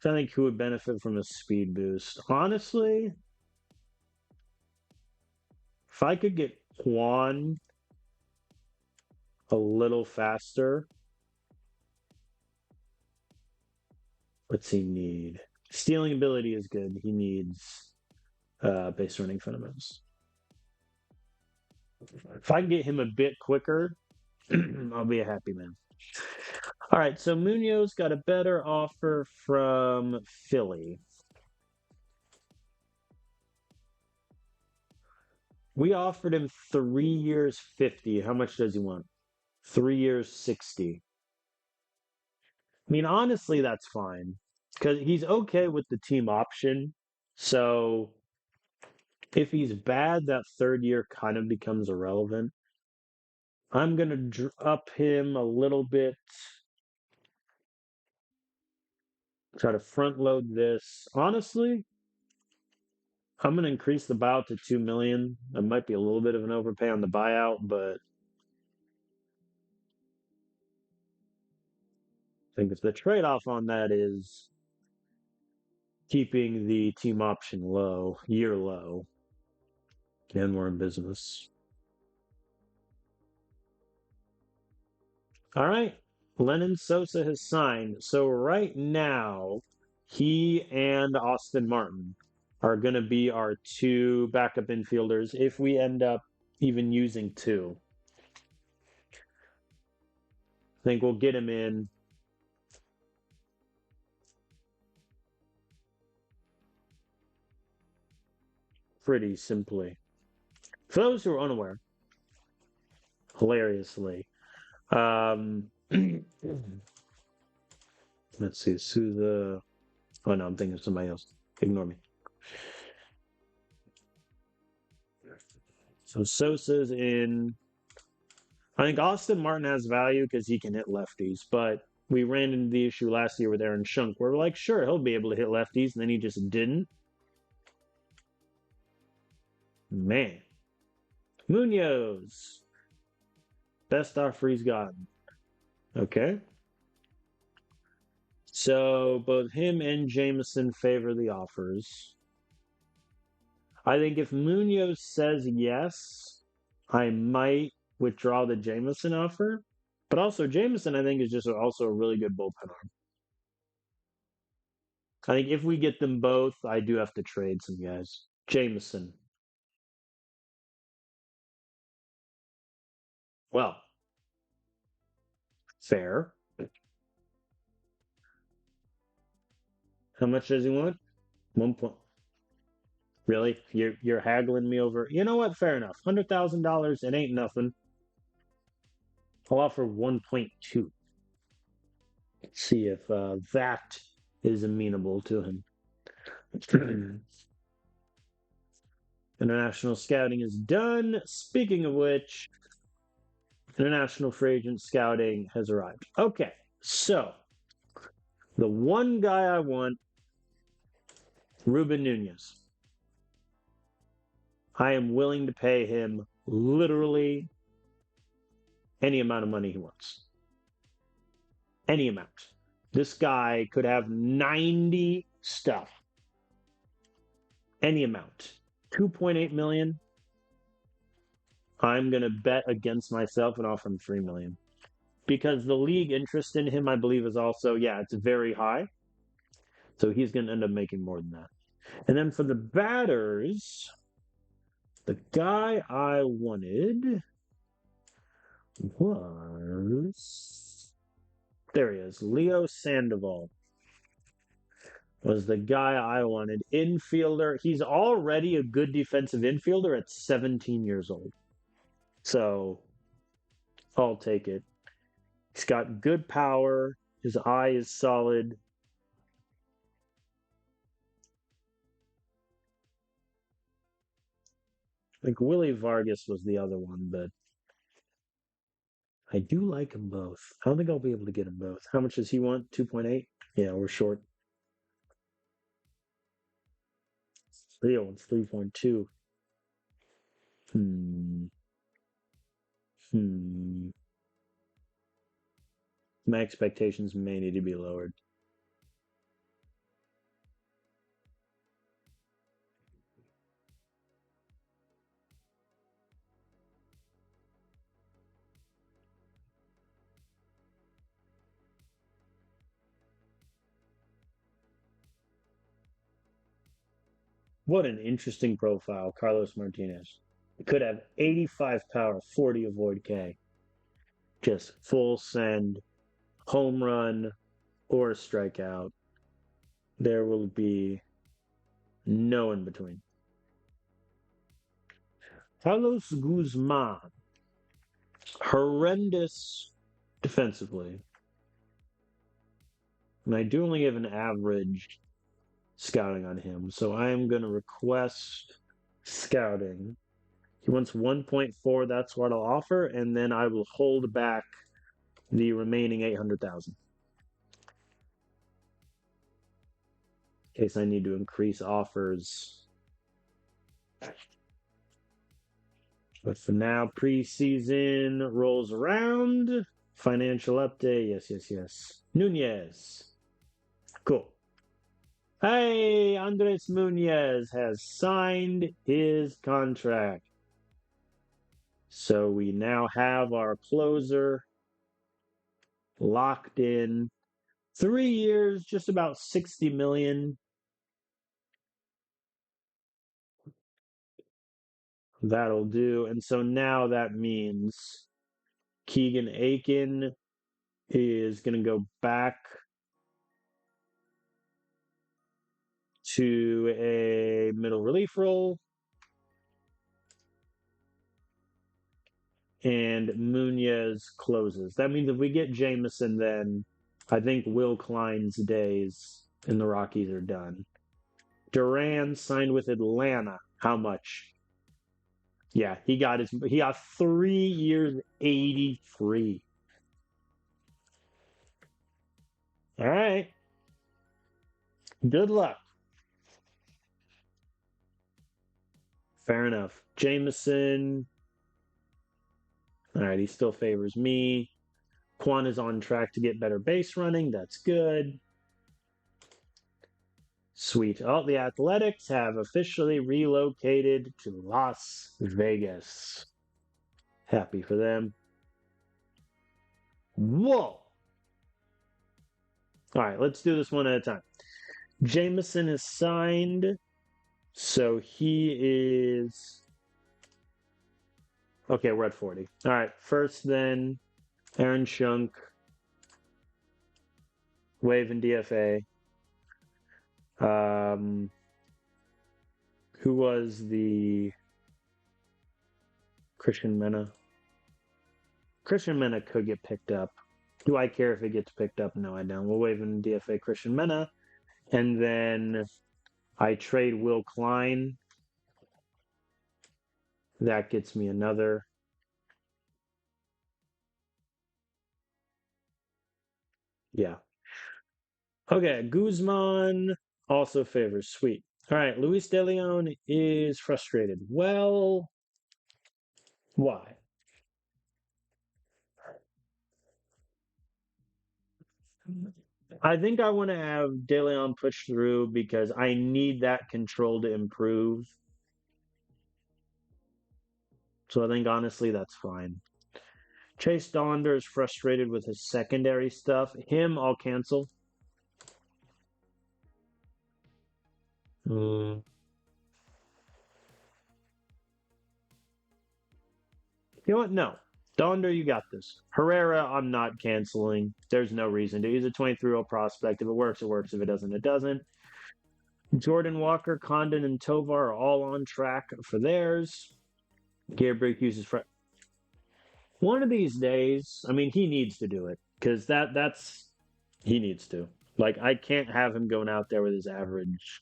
I think who would benefit from a speed boost? Honestly, if I could get Quan a little faster, what's he need? Stealing ability is good. He needs base running fundamentals. If I can get him a bit quicker, I'll be a happy man. All right, so Munoz got a better offer from Philly. We offered him 3 years 50. How much does he want? 3 years 60. I mean, honestly, that's fine because he's okay with the team option. So if he's bad, that third year kind of becomes irrelevant. I'm going to up him a little bit. Try to front load this. Honestly, I'm going to increase the buyout to 2 million. That might be a little bit of an overpay on the buyout, but I think if the trade-off on that is keeping the team option low, year low, and we're in business. All right. Lennon Sosa has signed. So right now, he and Austin Martin are going to be our two backup infielders if we end up even using two. I think we'll get him in. Pretty simply. For those who are unaware, hilariously, let's see, Souza. Oh no, I'm thinking of somebody else. Ignore me. So Sosa's in. I think Austin Martin has value because he can hit lefties, but we ran into the issue last year with Aaron Shunk where we're like, sure, he'll be able to hit lefties, and then he just didn't. Man. Munoz. Best offer he's gotten. Okay. So both him and Jameson favor the offers. I think if Munoz says yes, I might withdraw the Jameson offer. But also, Jameson, I think, is just also a really good bullpen arm. I think if we get them both, I do have to trade some guys. Jameson. Well, fair. How much does he want? 1 point. Really? You're haggling me over. You know what? Fair enough. $100,000. It ain't nothing. I'll offer 1.2. Let's see if that is amenable to him. International scouting is done. Speaking of which, international free agent scouting has arrived. Okay, so the one guy I want, Ruben Nunez. I am willing to pay him literally any amount of money he wants. Any amount. This guy could have 90 stuff. Any amount. 2.8 million. I'm going to bet against myself and offer him 3 million. Because the league interest in him, I believe, is also, it's very high. So he's going to end up making more than that. And then for the batters, the guy I wanted was, there he is, Leo Sandoval was the guy I wanted. Infielder. He's already a good defensive infielder at 17 years old. So I'll take it. He's got good power. His eye is solid. I think Willie Vargas was the other one, but I do like them both. I don't think I'll be able to get them both. How much does he want? 2.8? Yeah, we're short. Leo wants 3.2. Hmm. My expectations may need to be lowered. What an interesting profile, Carlos Martinez. Could have 85 power, 40 avoid K. Just full send, home run, or strikeout. There will be no in between. Carlos Guzman. Horrendous defensively. And I do only have an average scouting on him. So I am going to request scouting. He wants 1.4. That's what I'll offer. And then I will hold back the remaining 800,000. In case I need to increase offers. But for now, preseason rolls around. Financial update. Yes. Nunez. Cool. Hey, Andres Nunez has signed his contract. So we now have our closer locked in. 3 years, just about 60 million. That'll do. And so now that means Keegan Aiken is going to go back to a middle relief role. And Nunez closes. That means if we get Jameson, then I think Will Klein's days in the Rockies are done. Duran signed with Atlanta. How much? Yeah, he got 3 years, 83. All right. Good luck. Fair enough. Jameson. All right, he still favors me. Quan is on track to get better base running. That's good. Sweet. Oh, the Athletics have officially relocated to Las Vegas. Happy for them. Whoa. All right, let's do this one at a time. Jameson is signed. So he is. Okay, we're at 40. All right, first then, Aaron Shunk, Wave and DFA. Who was the Christian Mena? Christian Mena could get picked up. Do I care if it gets picked up? No, I don't. We'll waive in DFA Christian Mena. And then I trade Will Klein. That gets me another. Yeah. Okay, Guzman also favors. Sweet. All right, Luis De Leon is frustrated. Well, why? I think I want to have De Leon push through because I need that control to improve. So I think honestly that's fine. Chase Donder is frustrated with his secondary stuff. Him, I'll cancel. Mm. You know what? No. Donder, you got this. Herrera, I'm not canceling. There's no reason to. He's a 23-year-old prospect. If it works, it works. If it doesn't, it doesn't. Jordan Walker, Condon, and Tovar are all on track for theirs. Gabriel uses one of these days. I mean, he needs to do it because that's he needs to. Like, I can't have him going out there with his average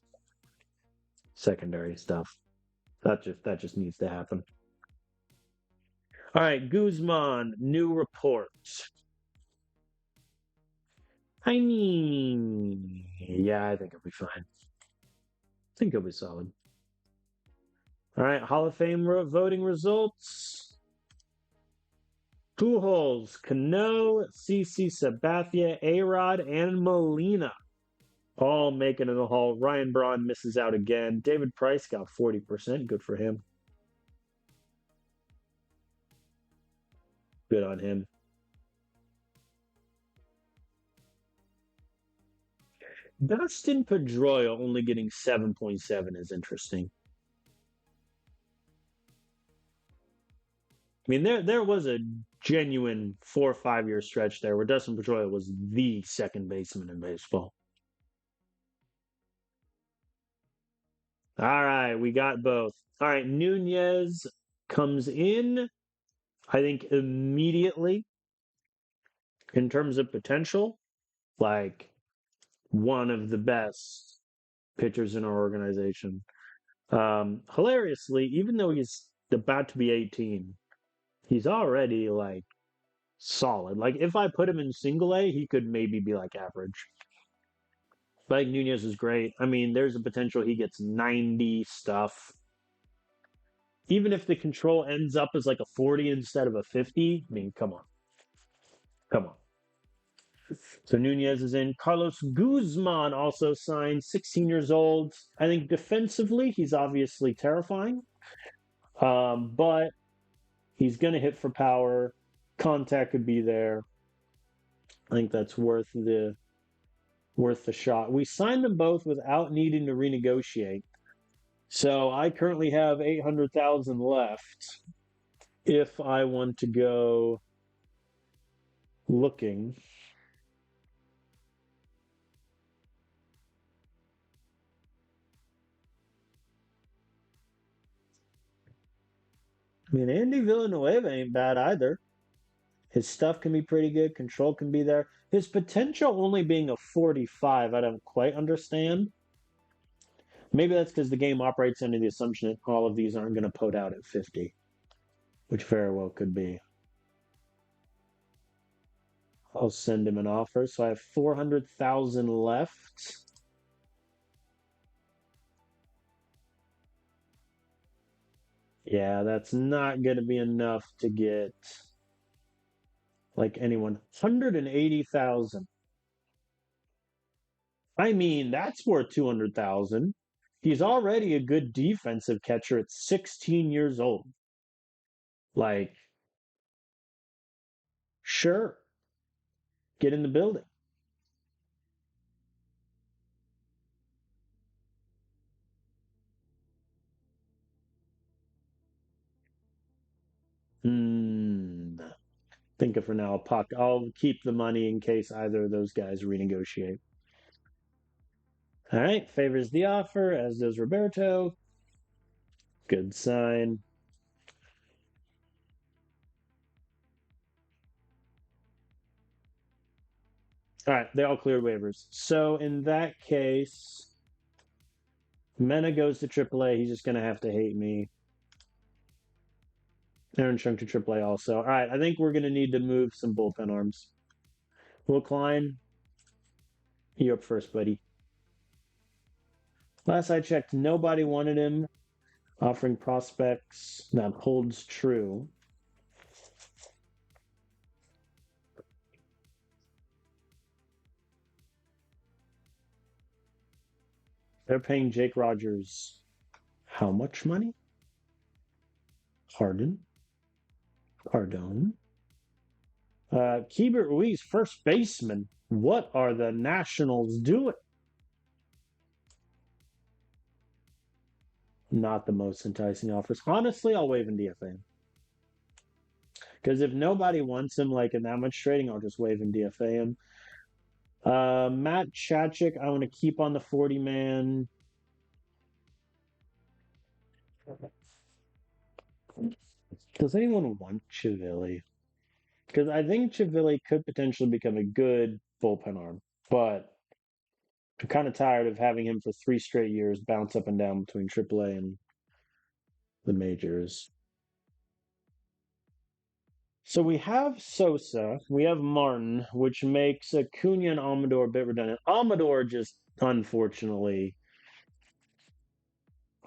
secondary stuff. That just needs to happen. All right, Guzman, new reports. I mean, yeah, I think it'll be fine. I think it'll be solid. All right, Hall of Fame voting results. Pujols, Cano, CC Sabathia, A-Rod, and Molina all making it in the Hall. Ryan Braun misses out again. David Price got 40%. Good for him. Good on him. Dustin Pedroia only getting 7.7 is interesting. I mean, there was a genuine 4 or 5 year stretch there where Dustin Pedroia was the second baseman in baseball. All right, we got both. All right, Nunez comes in, I think, immediately in terms of potential, like one of the best pitchers in our organization. Hilariously, even though he's about to be 18, he's already like solid. Like if I put him in single A, he could maybe be like average. Like Nunez is great. I mean, there's a potential he gets 90 stuff. Even if the control ends up as like a 40 instead of a 50, I mean, come on. Come on. So Nunez is in. Carlos Guzman also signed, 16 years old. I think defensively, he's obviously terrifying. But he's going to hit for power. Contact could be there. I think that's worth the shot. We signed them both without needing to renegotiate. So I currently have 800,000 left if I want to go looking. I mean, Andy Villanueva ain't bad either. His stuff can be pretty good. Control can be there. His potential only being a 45, I don't quite understand. Maybe that's because the game operates under the assumption that all of these aren't going to put out at 50, which very well could be. I'll send him an offer. So I have 400,000 left. Yeah, that's not going to be enough to get like anyone. 180,000. I mean, that's worth 200,000. He's already a good defensive catcher at 16 years old. Like, sure, get in the building. Think of for now. I'll keep the money in case either of those guys renegotiate. All right, favors the offer, as does Roberto. Good sign. All right, they all cleared waivers. So in that case, Mena goes to AAA. He's just gonna have to hate me. Aaron Chung to AAA also. All right, I think we're gonna need to move some bullpen arms. Will Klein, you up first, buddy. Last I checked, nobody wanted him. Offering prospects that holds true. They're paying Jake Rogers how much money? Pardon? Pardon? Keibert Ruiz, first baseman. What are the Nationals doing? Not the most enticing offers. Honestly, I'll waive in DFA. Because if nobody wants him like in that much trading, I'll just waive in DFA him. Matt Chachik, I want to keep on the 40 man. Does anyone want Chivilli? Because I think Chivilli could potentially become a good bullpen arm, but I'm kind of tired of having him for 3 straight years bounce up and down between AAA and the majors. So we have Sosa, we have Martin, which makes Acuna and Amador a bit redundant. Amador just, unfortunately,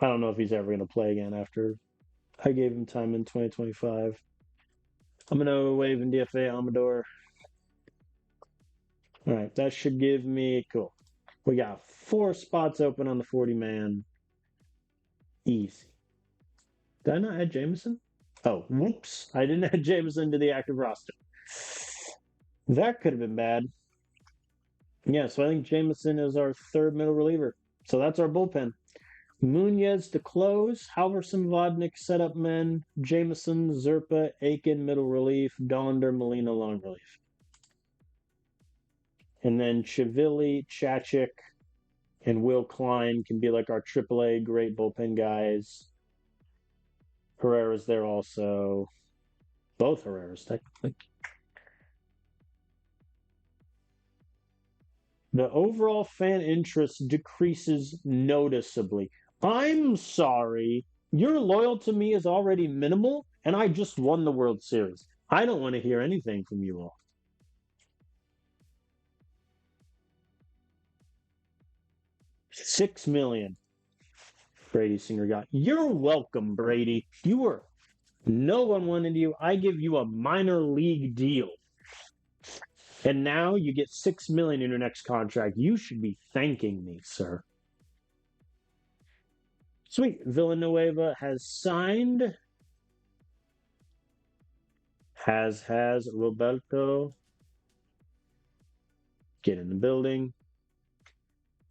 I don't know if he's ever going to play again after I gave him time in 2025. I'm going to waive in DFA Amador. All right, that should give me, cool. We got 4 spots open on the 40 man. Easy. Did I not add Jameson? Oh, whoops. I didn't add Jameson to the active roster. That could have been bad. Yeah, so I think Jameson is our 3rd middle reliever. So that's our bullpen. Munez to close, Halverson, Vodnik, setup men, Jameson, Zerpa, Aiken, middle relief, Donder, Molina, long relief. And then Chivilli, Chachik, and Will Klein can be like our AAA great bullpen guys. Herrera's there also. Both Herrera's, technically. The overall fan interest decreases noticeably. I'm sorry. Your loyalty to me is already minimal, and I just won the World Series. I don't want to hear anything from you all. $6 million. Brady Singer got. You're welcome, Brady. No one wanted you. I give you a minor league deal. And now you get $6 million in your next contract. You should be thanking me, sir. Sweet. Villanueva has signed. Has Roberto. Get in the building.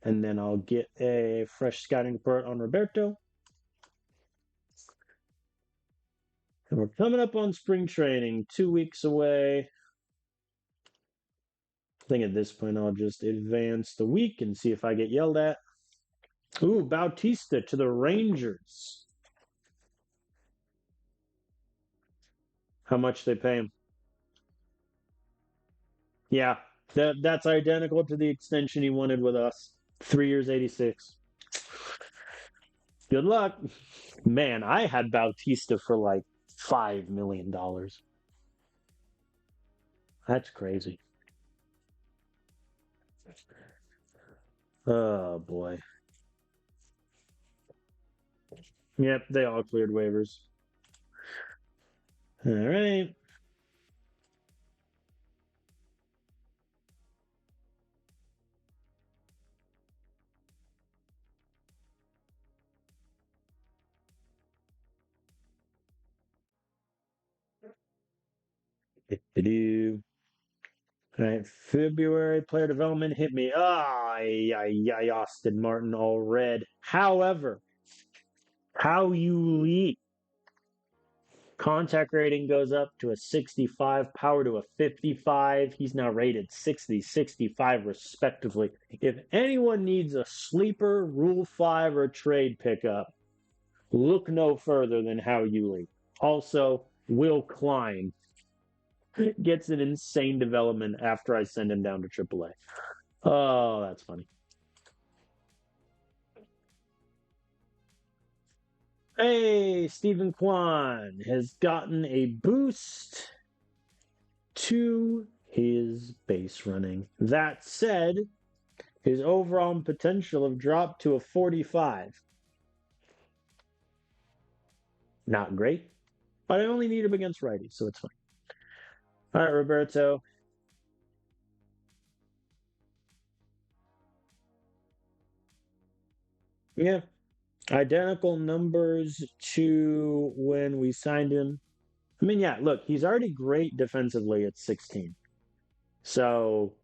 And then I'll get a fresh scouting report on Roberto. And we're coming up on spring training, 2 weeks away. I think at this point I'll just advance the week and see if I get yelled at. Ooh, Bautista to the Rangers. How much they pay him? Yeah, that's identical to the extension he wanted with us. 3 years, 86. Good luck. Man, I had Bautista for like $5 million. That's crazy. Oh boy. Yep, they all cleared waivers. All right. All right, February player development hit me. Austin Martin all red. However, how you leak. Contact rating goes up to a 65, power to a 55. He's now rated 60, 65 respectively. If anyone needs a sleeper, Rule 5, or trade pickup, look no further than How You Leak. Also, Will Klein. Gets an insane development after I send him down to AAA. Oh, that's funny. Hey, Stephen Kwan has gotten a boost to his base running. That said, his overall potential have dropped to a 45. Not great, but I only need him against righties, so it's fine. All right, Roberto. Yeah, identical numbers to when we signed him. I mean, yeah, look, he's already great defensively at 16. So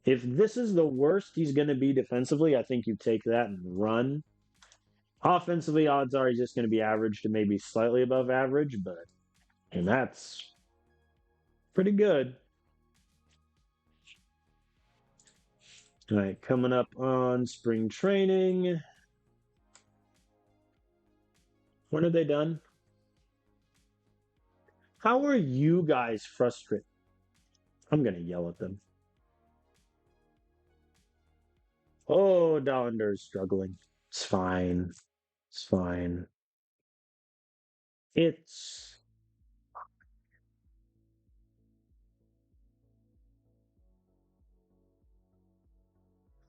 if this is the worst he's going to be defensively, I think you take that and run. Offensively, odds are he's just going to be average to maybe slightly above average, but and that's pretty good. All right, coming up on spring training. When are they done? How are you guys frustrated? I'm going to yell at them. Oh, Dollander's struggling. It's fine. It's fine. It's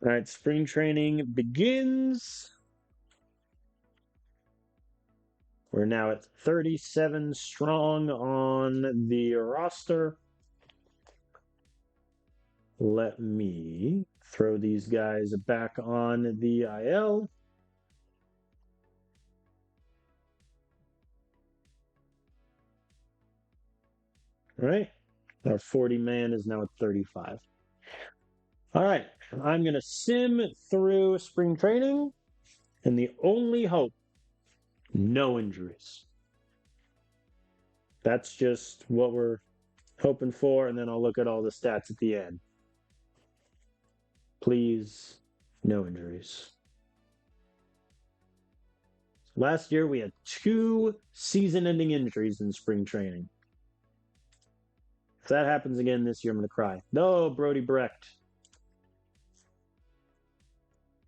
all right. Spring training begins. We're now at 37 strong on the roster. Let me throw these guys back on the IL. All right. Our 40 man is now at 35. All right. I'm going to sim through spring training, and the only hope no injuries. That's just what we're hoping for, and then I'll look at all the stats at the end. Please, no injuries. Last year, we had 2 season ending injuries in spring training. If that happens again this year, I'm going to cry. No, Brody Brecht.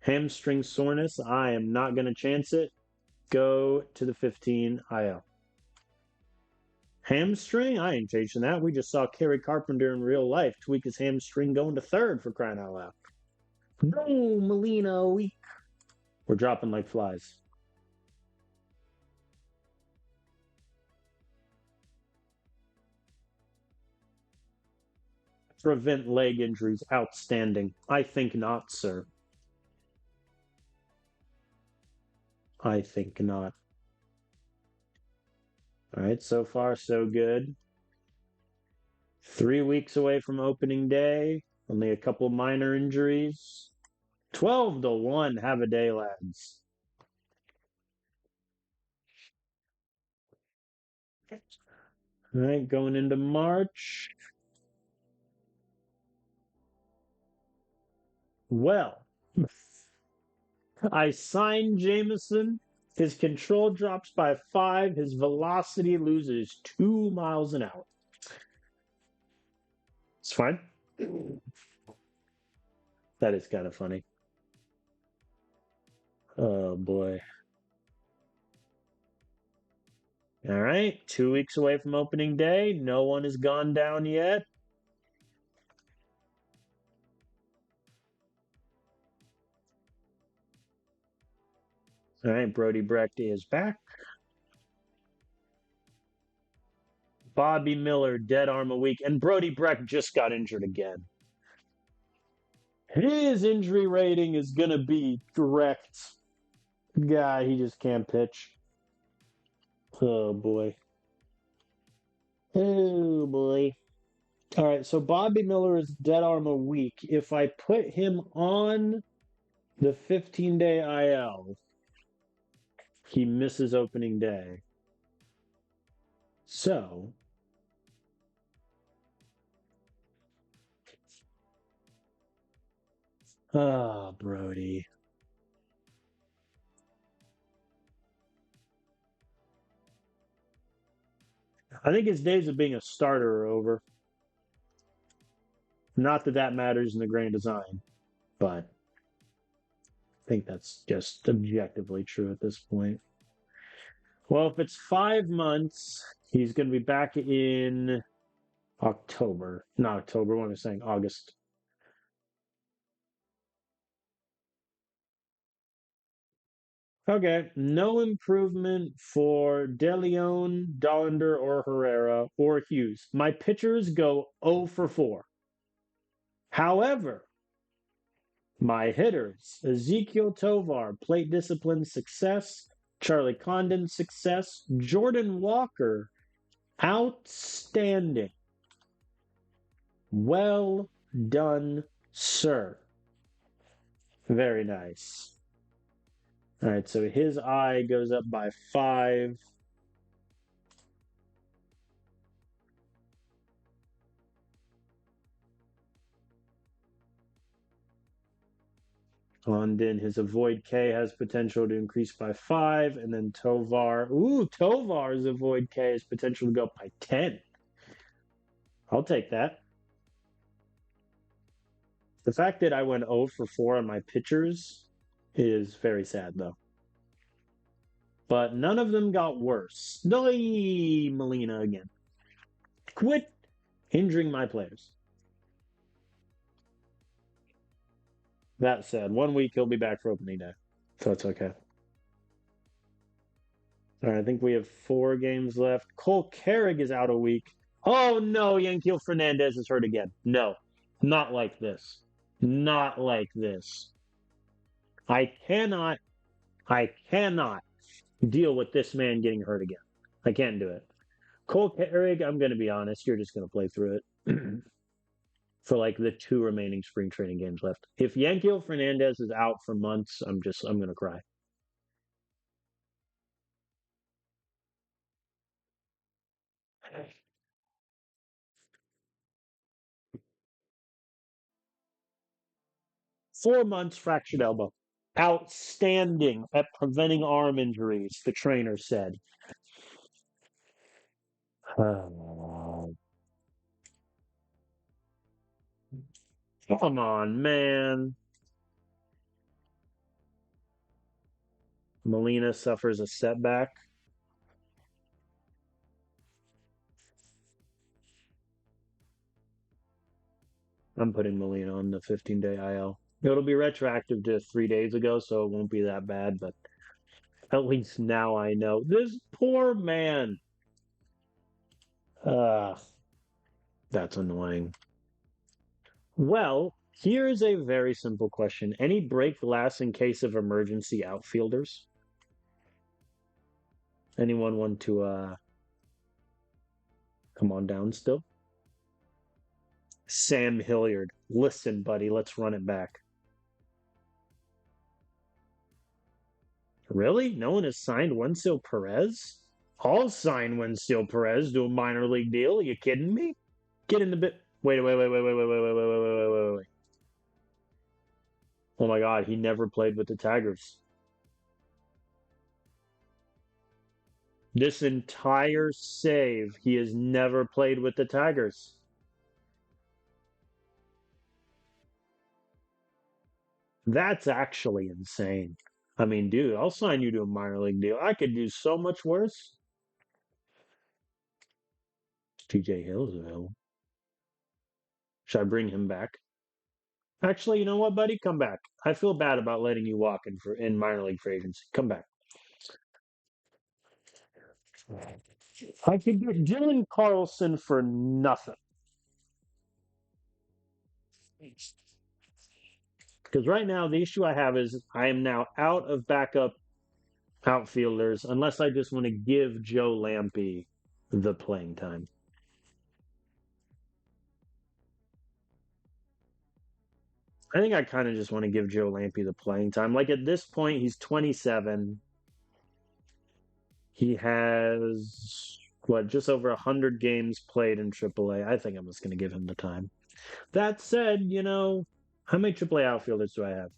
Hamstring soreness. I am not going to chance it. Go to the 15 IL. Hamstring? I ain't chasing that. We just saw Kerry Carpenter in real life tweak his hamstring going to third for crying out loud. No, Molina, we're dropping like flies. Prevent leg injuries. Outstanding. I think not, sir. I think not. All right, so far so good. 3 weeks away from opening day. Only a couple minor injuries. 12-1. Have a day, lads. All right, going into March. Well, I signed Jameson. His control drops by 5. His velocity loses 2 miles an hour. It's fine. That is kind of funny. Oh boy. All right, 2 weeks away from opening day. No one has gone down yet. All right, Brody Brecht is back. Bobby Miller, dead arm a week, and Brody Brecht just got injured again. His injury rating is going to be correct. Guy, he just can't pitch. Oh, boy. Oh, boy. All right, so Bobby Miller is dead arm a week. If I put him on the 15-day IL, he misses opening day. So, Brody. I think his days of being a starter are over. Not that that matters in the grand design, but I think that's just objectively true at this point. Well, if it's 5 months, he's going to be back in October. Not October, what am I saying? August. Okay, no improvement for De Leon, Dollander, or Herrera, or Hughes. My pitchers go 0 for 4. However, my hitters, Ezekiel Tovar, plate discipline success, Charlie Condon success, Jordan Walker, outstanding. Well done, sir. Very nice. All right, so his eye goes up by 5. Condon, his avoid K has potential to increase by 5, and then Tovar. Ooh, Tovar's avoid K has potential to go up by 10. I'll take that. The fact that I went 0 for 4 on my pitchers is very sad, though. But none of them got worse. Molina again. Quit injuring my players. That said, 1 week he'll be back for opening day. So it's okay. All right, I think we have 4 games left. Cole Carrig is out a week. Oh no, Yankiel Fernandez is hurt again. No, not like this. Not like this. I cannot deal with this man getting hurt again. I can't do it. Cole Carrig, I'm going to be honest, you're just going to play through it for like the 2 remaining spring training games left. If Yankiel Fernandez is out for months, I'm going to cry. 4 months fractured elbow. Outstanding at preventing arm injuries, the trainer said. Come on, man. Molina suffers a setback. I'm putting Molina on the 15-day IL. It'll be retroactive to 3 days ago, so it won't be that bad, but at least now I know. This poor man. Uh, that's annoying. Well, here's a very simple question. Any break glass in case of emergency outfielders? Anyone want to come on down still? Sam Hilliard. Listen, buddy, let's run it back. Really? No one has signed Wensil Perez? I'll sign Wensil Perez to a minor league deal. Are you kidding me? Get in the bit. Wait. Oh my God, he never played with the Tigers. This entire save, he has never played with the Tigers. That's actually insane. I mean, dude, I'll sign you to a minor league deal. I could do so much worse. TJ Hill is available. Should I bring him back? Actually, you know what, buddy? Come back. I feel bad about letting you walk in minor league free agency. Come back. I could get Dylan Carlson for nothing. Because right now, the issue I have is I am now out of backup outfielders unless I just want to give Joe Lampy the playing time. I think I kind of just want to give Joe Lampy the playing time. Like at this point, he's 27. He has just over 100 games played in AAA. I think I'm just going to give him the time. That said, how many AAA outfielders do I have?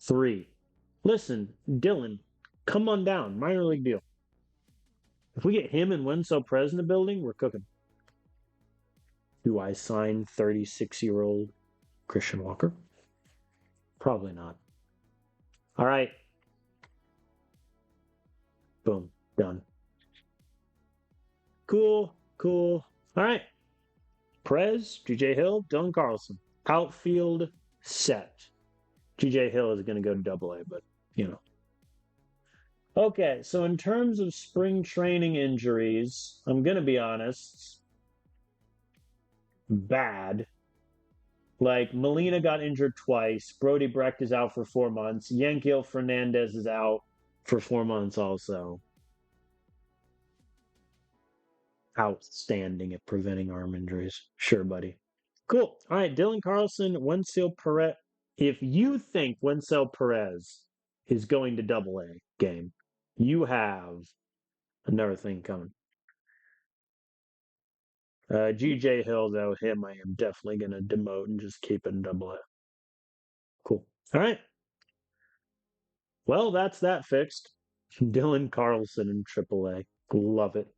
3. Listen, Dylan, come on down. Minor league deal. If we get him and Wenzel Perez in the building, we're cooking. Do I sign 36-year-old Christian Walker? Probably not. All right. Boom. Done. Cool. All right. Perez, GJ Hill, Dylan Carlson. Outfield set. GJ Hill is going to go to AA, but, Okay, so in terms of spring training injuries, I'm going to be honest, bad. Like, Molina got injured twice. Brody Brecht is out for 4 months. Yankiel Fernandez is out for 4 months also. Outstanding at preventing arm injuries. Sure, buddy. Cool. All right, Dylan Carlson, Wenzel Perez. If you think Wenzel Perez is going to AA game, you have another thing coming. GJ Hill, though, him I am definitely going to demote and just keep it in AA. Cool. All right. Well, that's that fixed. Dylan Carlson in AAA. Love it.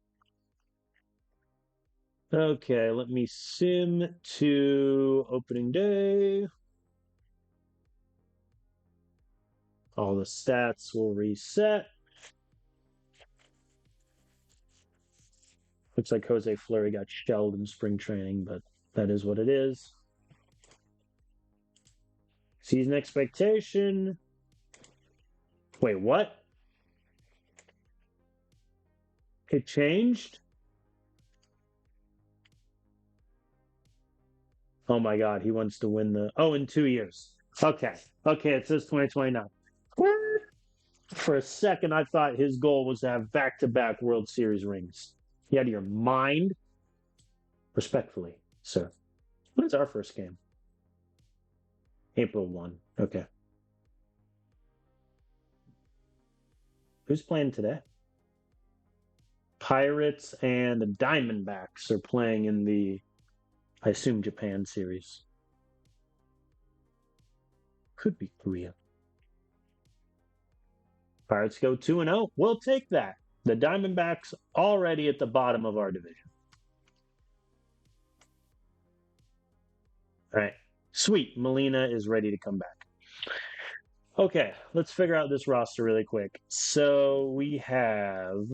Okay, let me sim to opening day. All the stats will reset. Looks like Jose Fleury got shelled in spring training, but that is what it is. Season expectation. Wait, what? It changed? Oh my God, he wants to win the. Oh, in 2 years. Okay, it says 2029. For a second, I thought his goal was to have back-to-back World Series rings. You out of your mind? Respectfully, sir. What is our first game? April 1. Okay. Who's playing today? Pirates and the Diamondbacks are playing in the, I assume, Japan series. Could be Korea. Pirates go 2-0. We'll take that. The Diamondbacks already at the bottom of our division. All right. Sweet. Molina is ready to come back. Okay, let's figure out this roster really quick. So we have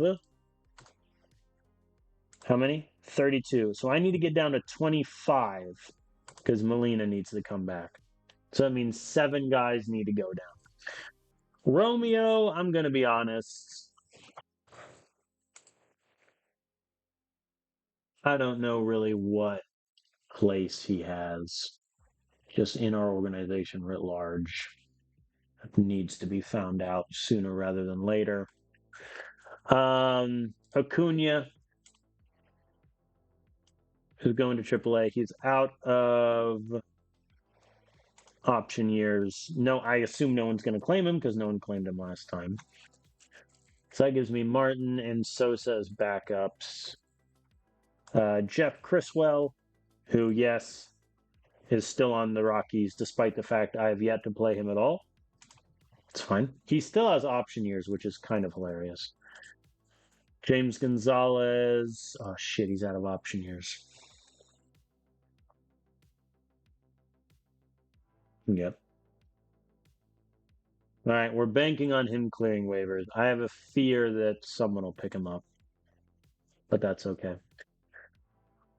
how many? 32. So I need to get down to 25 because Molina needs to come back. So that means 7 guys need to go down. Romeo, I'm going to be honest. I don't know really what place he has just in our organization writ large. It needs to be found out sooner rather than later. Acuna, who's going to AAA, he's out of option years. No, I assume no one's going to claim him because no one claimed him last time. So that gives me Martin and Sosa as backups. Jeff Criswell, who, yes, is still on the Rockies despite the fact I have yet to play him at all. It's fine. He still has option years, which is kind of hilarious. James Gonzalez. Oh, shit, he's out of option years. Yep. All right, we're banking on him clearing waivers. I have a fear that someone will pick him up, but that's okay.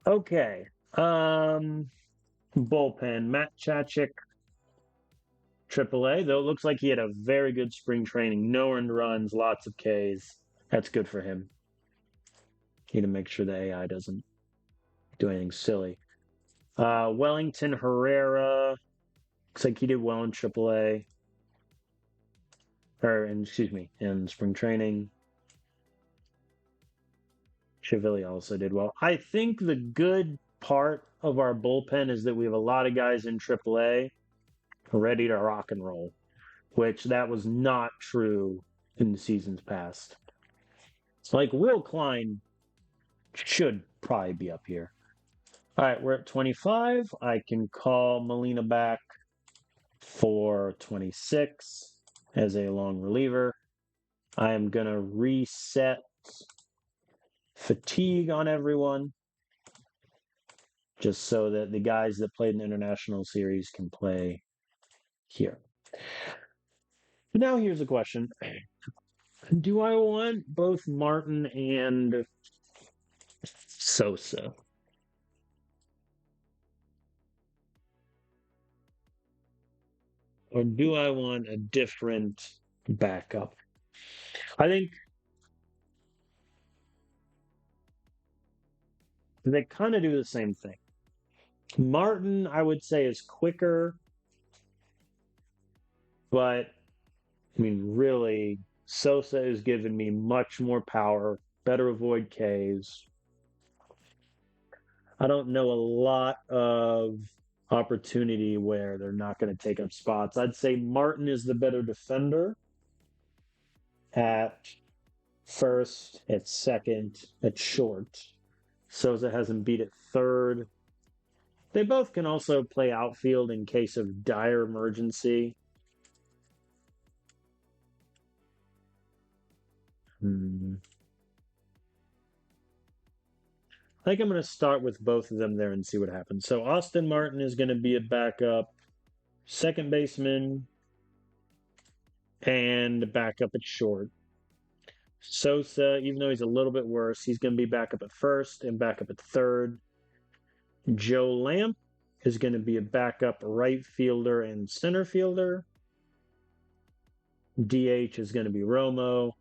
Okay. Bullpen. Matt Chachik, AAA, though it looks like he had a very good spring training. No earned runs, lots of Ks. That's good for him. Need to make sure the AI doesn't do anything silly. Wellington Herrera. Looks like he did well in AAA. In spring training. Chivili also did well. I think the good part of our bullpen is that we have a lot of guys in AAA ready to rock and roll, which that was not true in the seasons past. It's like Will Klein should probably be up here. All right, we're at 25. I can call Molina back for 26 as a long reliever. I am going to reset fatigue on everyone, just so that the guys that played in the international series can play here. But now here's a question. Do I want both Martin and Sosa? Or do I want a different backup? I think they kind of do the same thing. Martin, I would say, is quicker, but I mean, really, Sosa has given me much more power, better avoid Ks. I don't know a lot of opportunity where they're not going to take up spots. I'd say Martin is the better defender at first, at second, at short. Sosa has him beat at third. They both can also play outfield in case of dire emergency. I think I'm going to start with both of them there and see what happens. So Austin Martin is going to be a backup second baseman and backup at short. Sosa, even though he's a little bit worse, he's going to be backup at first and backup at third. Joe Lamp is going to be a backup right fielder and center fielder. DH is going to be Romo,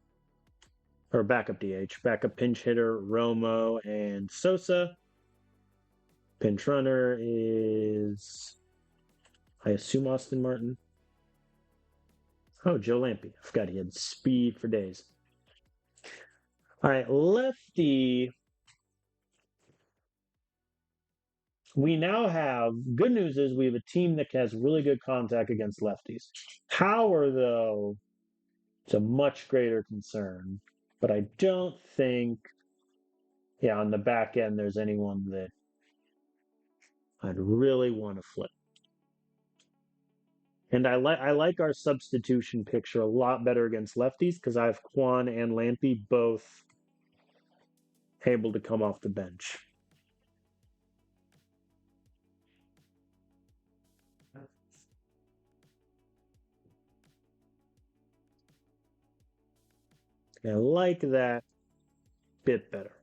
or backup DH, backup pinch hitter Romo and Sosa. Pinch runner is, I assume, Austin Martin. Oh, Joe Lampy. I forgot he had speed for days. All right, lefty. We now have, good news is we have a team that has really good contact against lefties. Power, though, it's a much greater concern. But I don't think, on the back end, there's anyone that I'd really want to flip. And I like our substitution picture a lot better against lefties because I have Quan and Lampy both able to come off the bench. I like that bit better.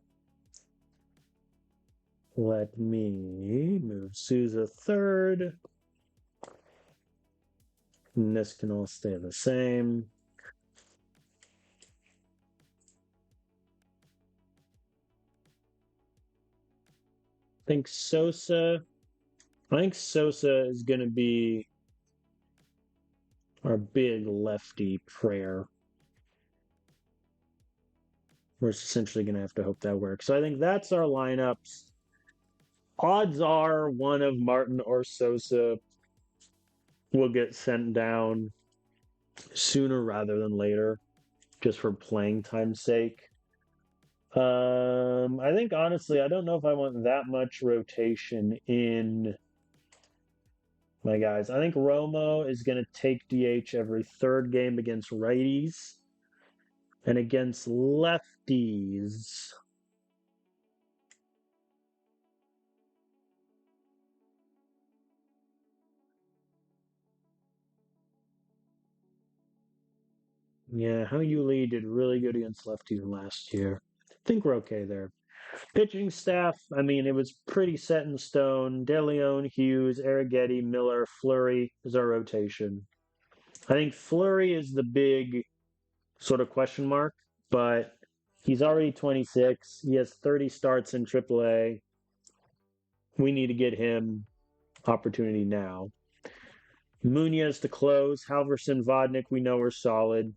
Let me move Souza third. And this can all stay the same. I think Sosa is going to be our big lefty prayer. We're essentially going to have to hope that works. So I think that's our lineups. Odds are one of Martin or Sosa will get sent down sooner rather than later, just for playing time's sake. I think honestly, I don't know if I want that much rotation in my guys. I think Romo is going to take DH every third game against righties and against lefties. Yeah, How Yuli did really good against lefties last year. I think we're okay there. Pitching staff, I mean, it was pretty set in stone. De Leon, Hughes, Arrighetti, Miller, Fleury is our rotation. I think Fleury is the big sort of question mark, but he's already 26. He has 30 starts in AAA. We need to get him opportunity now. Munoz to close. Halverson, Vodnik, we know are solid.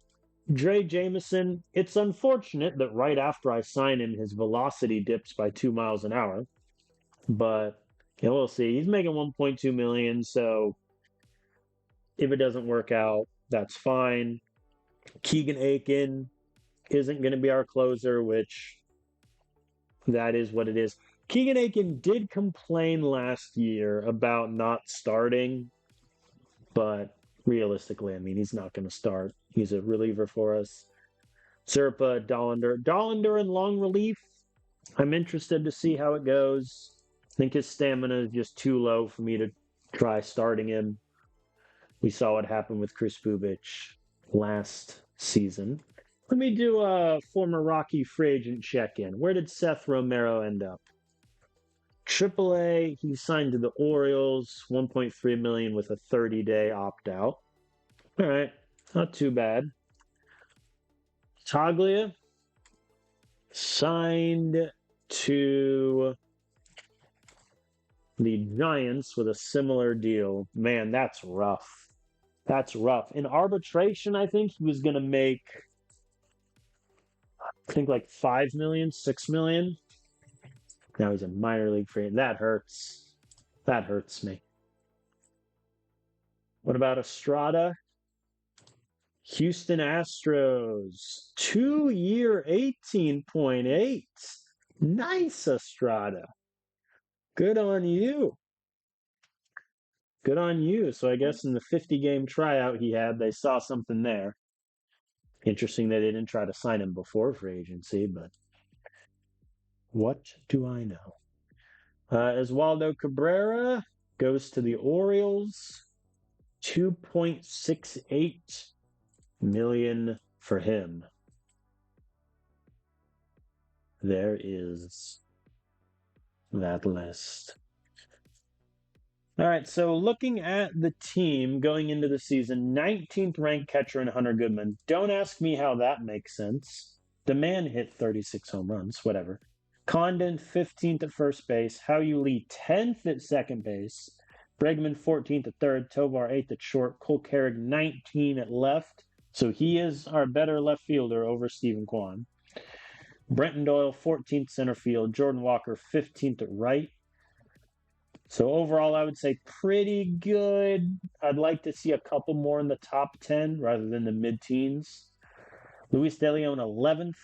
Dre Jameson, it's unfortunate that right after I sign him, his velocity dips by 2 miles an hour. But we'll see. He's making 1.2 million, so if it doesn't work out, that's fine. Keegan Aiken isn't going to be our closer, which that is what it is. Keegan Aiken did complain last year about not starting, but realistically, I mean, he's not going to start. He's a reliever for us. Serpa, Dollander in long relief. I'm interested to see how it goes. I think his stamina is just too low for me to try starting him. We saw what happened with Chris Bubic last season. Let me do a former Rocky free agent check-in. Where did Seth Romero end up? AAA, he signed to the Orioles, 1.3 million with a 30-day opt-out. All right, not too bad. Taglia signed to the Giants with a similar deal. Man, that's rough. That's rough. In arbitration, I think he was going to make, I think like 5 million, 6 million. Now he's a minor league free. That hurts. That hurts me. What about Estrada? Houston Astros, 2-year, 18.8. Nice, Estrada. Good on you. Good on you. So I guess in the 50-game tryout he had, they saw something there. Interesting they didn't try to sign him before free agency, but what do I know? Oswaldo Cabrera goes to the Orioles. 2.68 million for him. There is that list. All right, so looking at the team going into the season, 19th ranked catcher in Hunter Goodman. Don't ask me how that makes sense. The man hit 36 home runs, whatever. Condon, 15th at first base. Hao Lee, 10th at second base. Bregman, 14th at third. Tovar, 8th at short. Cole Carrick, 19 at left. So he is our better left fielder over Stephen Kwan. Brenton Doyle, 14th center field. Jordan Walker, 15th at right. So overall, I would say pretty good. I'd like to see a couple more in the top 10 rather than the mid-teens. Luis De Leon, 11th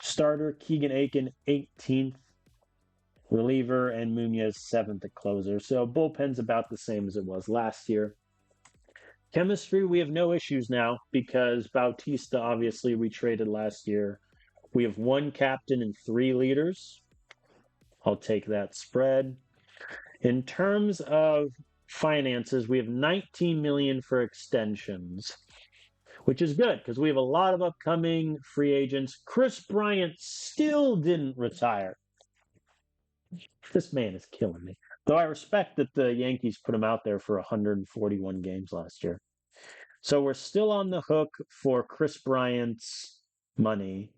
starter. Keegan Aiken, 18th reliever. And Munoz, 7th at closer. So bullpen's about the same as it was last year. Chemistry, we have no issues now because Bautista, obviously, we traded last year. We have one captain and 3 leaders. I'll take that spread. In terms of finances, we have 19 million for extensions, which is good because we have a lot of upcoming free agents. Chris Bryant still didn't retire. This man is killing me. Though I respect that the Yankees put him out there for 141 games last year. So we're still on the hook for Chris Bryant's money.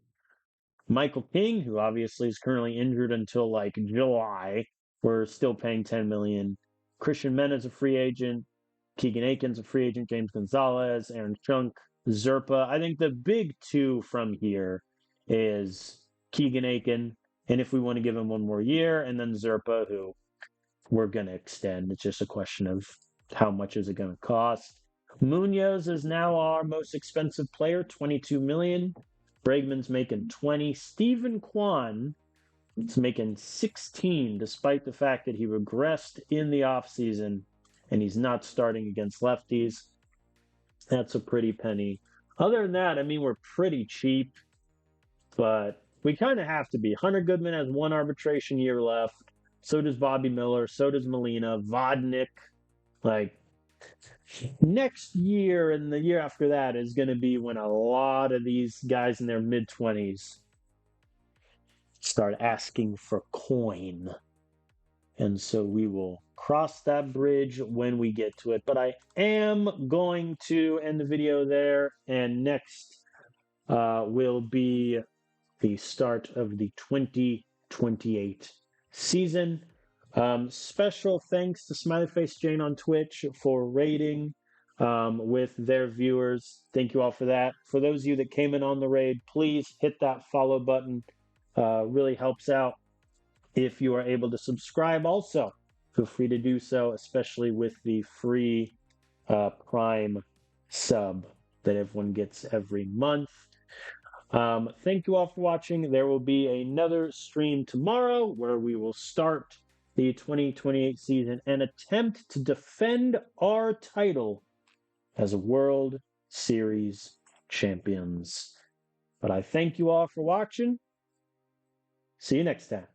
Michael King, who obviously is currently injured until like July, we're still paying $10 million. Christian Mena's a free agent. Keegan Aiken's a free agent. James Gonzalez, Aaron Chunk, Zerpa. I think the big two from here is Keegan Aiken, and if we want to give him one more year, and then Zerpa, who we're going to extend. It's just a question of how much is it going to cost. Munoz is now our most expensive player, $22 million. Bregman's making 20. Stephen Kwan is making 16, despite the fact that he regressed in the offseason and he's not starting against lefties. That's a pretty penny. Other than that, I mean, we're pretty cheap, but we kind of have to be. Hunter Goodman has one arbitration year left. So does Bobby Miller. So does Molina. Vodnik. Like, next year and the year after that is going to be when a lot of these guys in their mid-20s start asking for coin. And so we will cross that bridge when we get to it. But I am going to end the video there. And next will be the start of the 2028 season. Special thanks to Smiley Face Jane on Twitch for raiding with their viewers. Thank you all for that. For those of you that came in on the raid, please hit that follow button. Really helps out. If you are able to subscribe also, feel free to do so, especially with the free Prime sub that everyone gets every month. Thank you all for watching. There will be another stream tomorrow where we will start the 2028 season and attempt to defend our title as World Series champions. But I thank you all for watching. See you next time.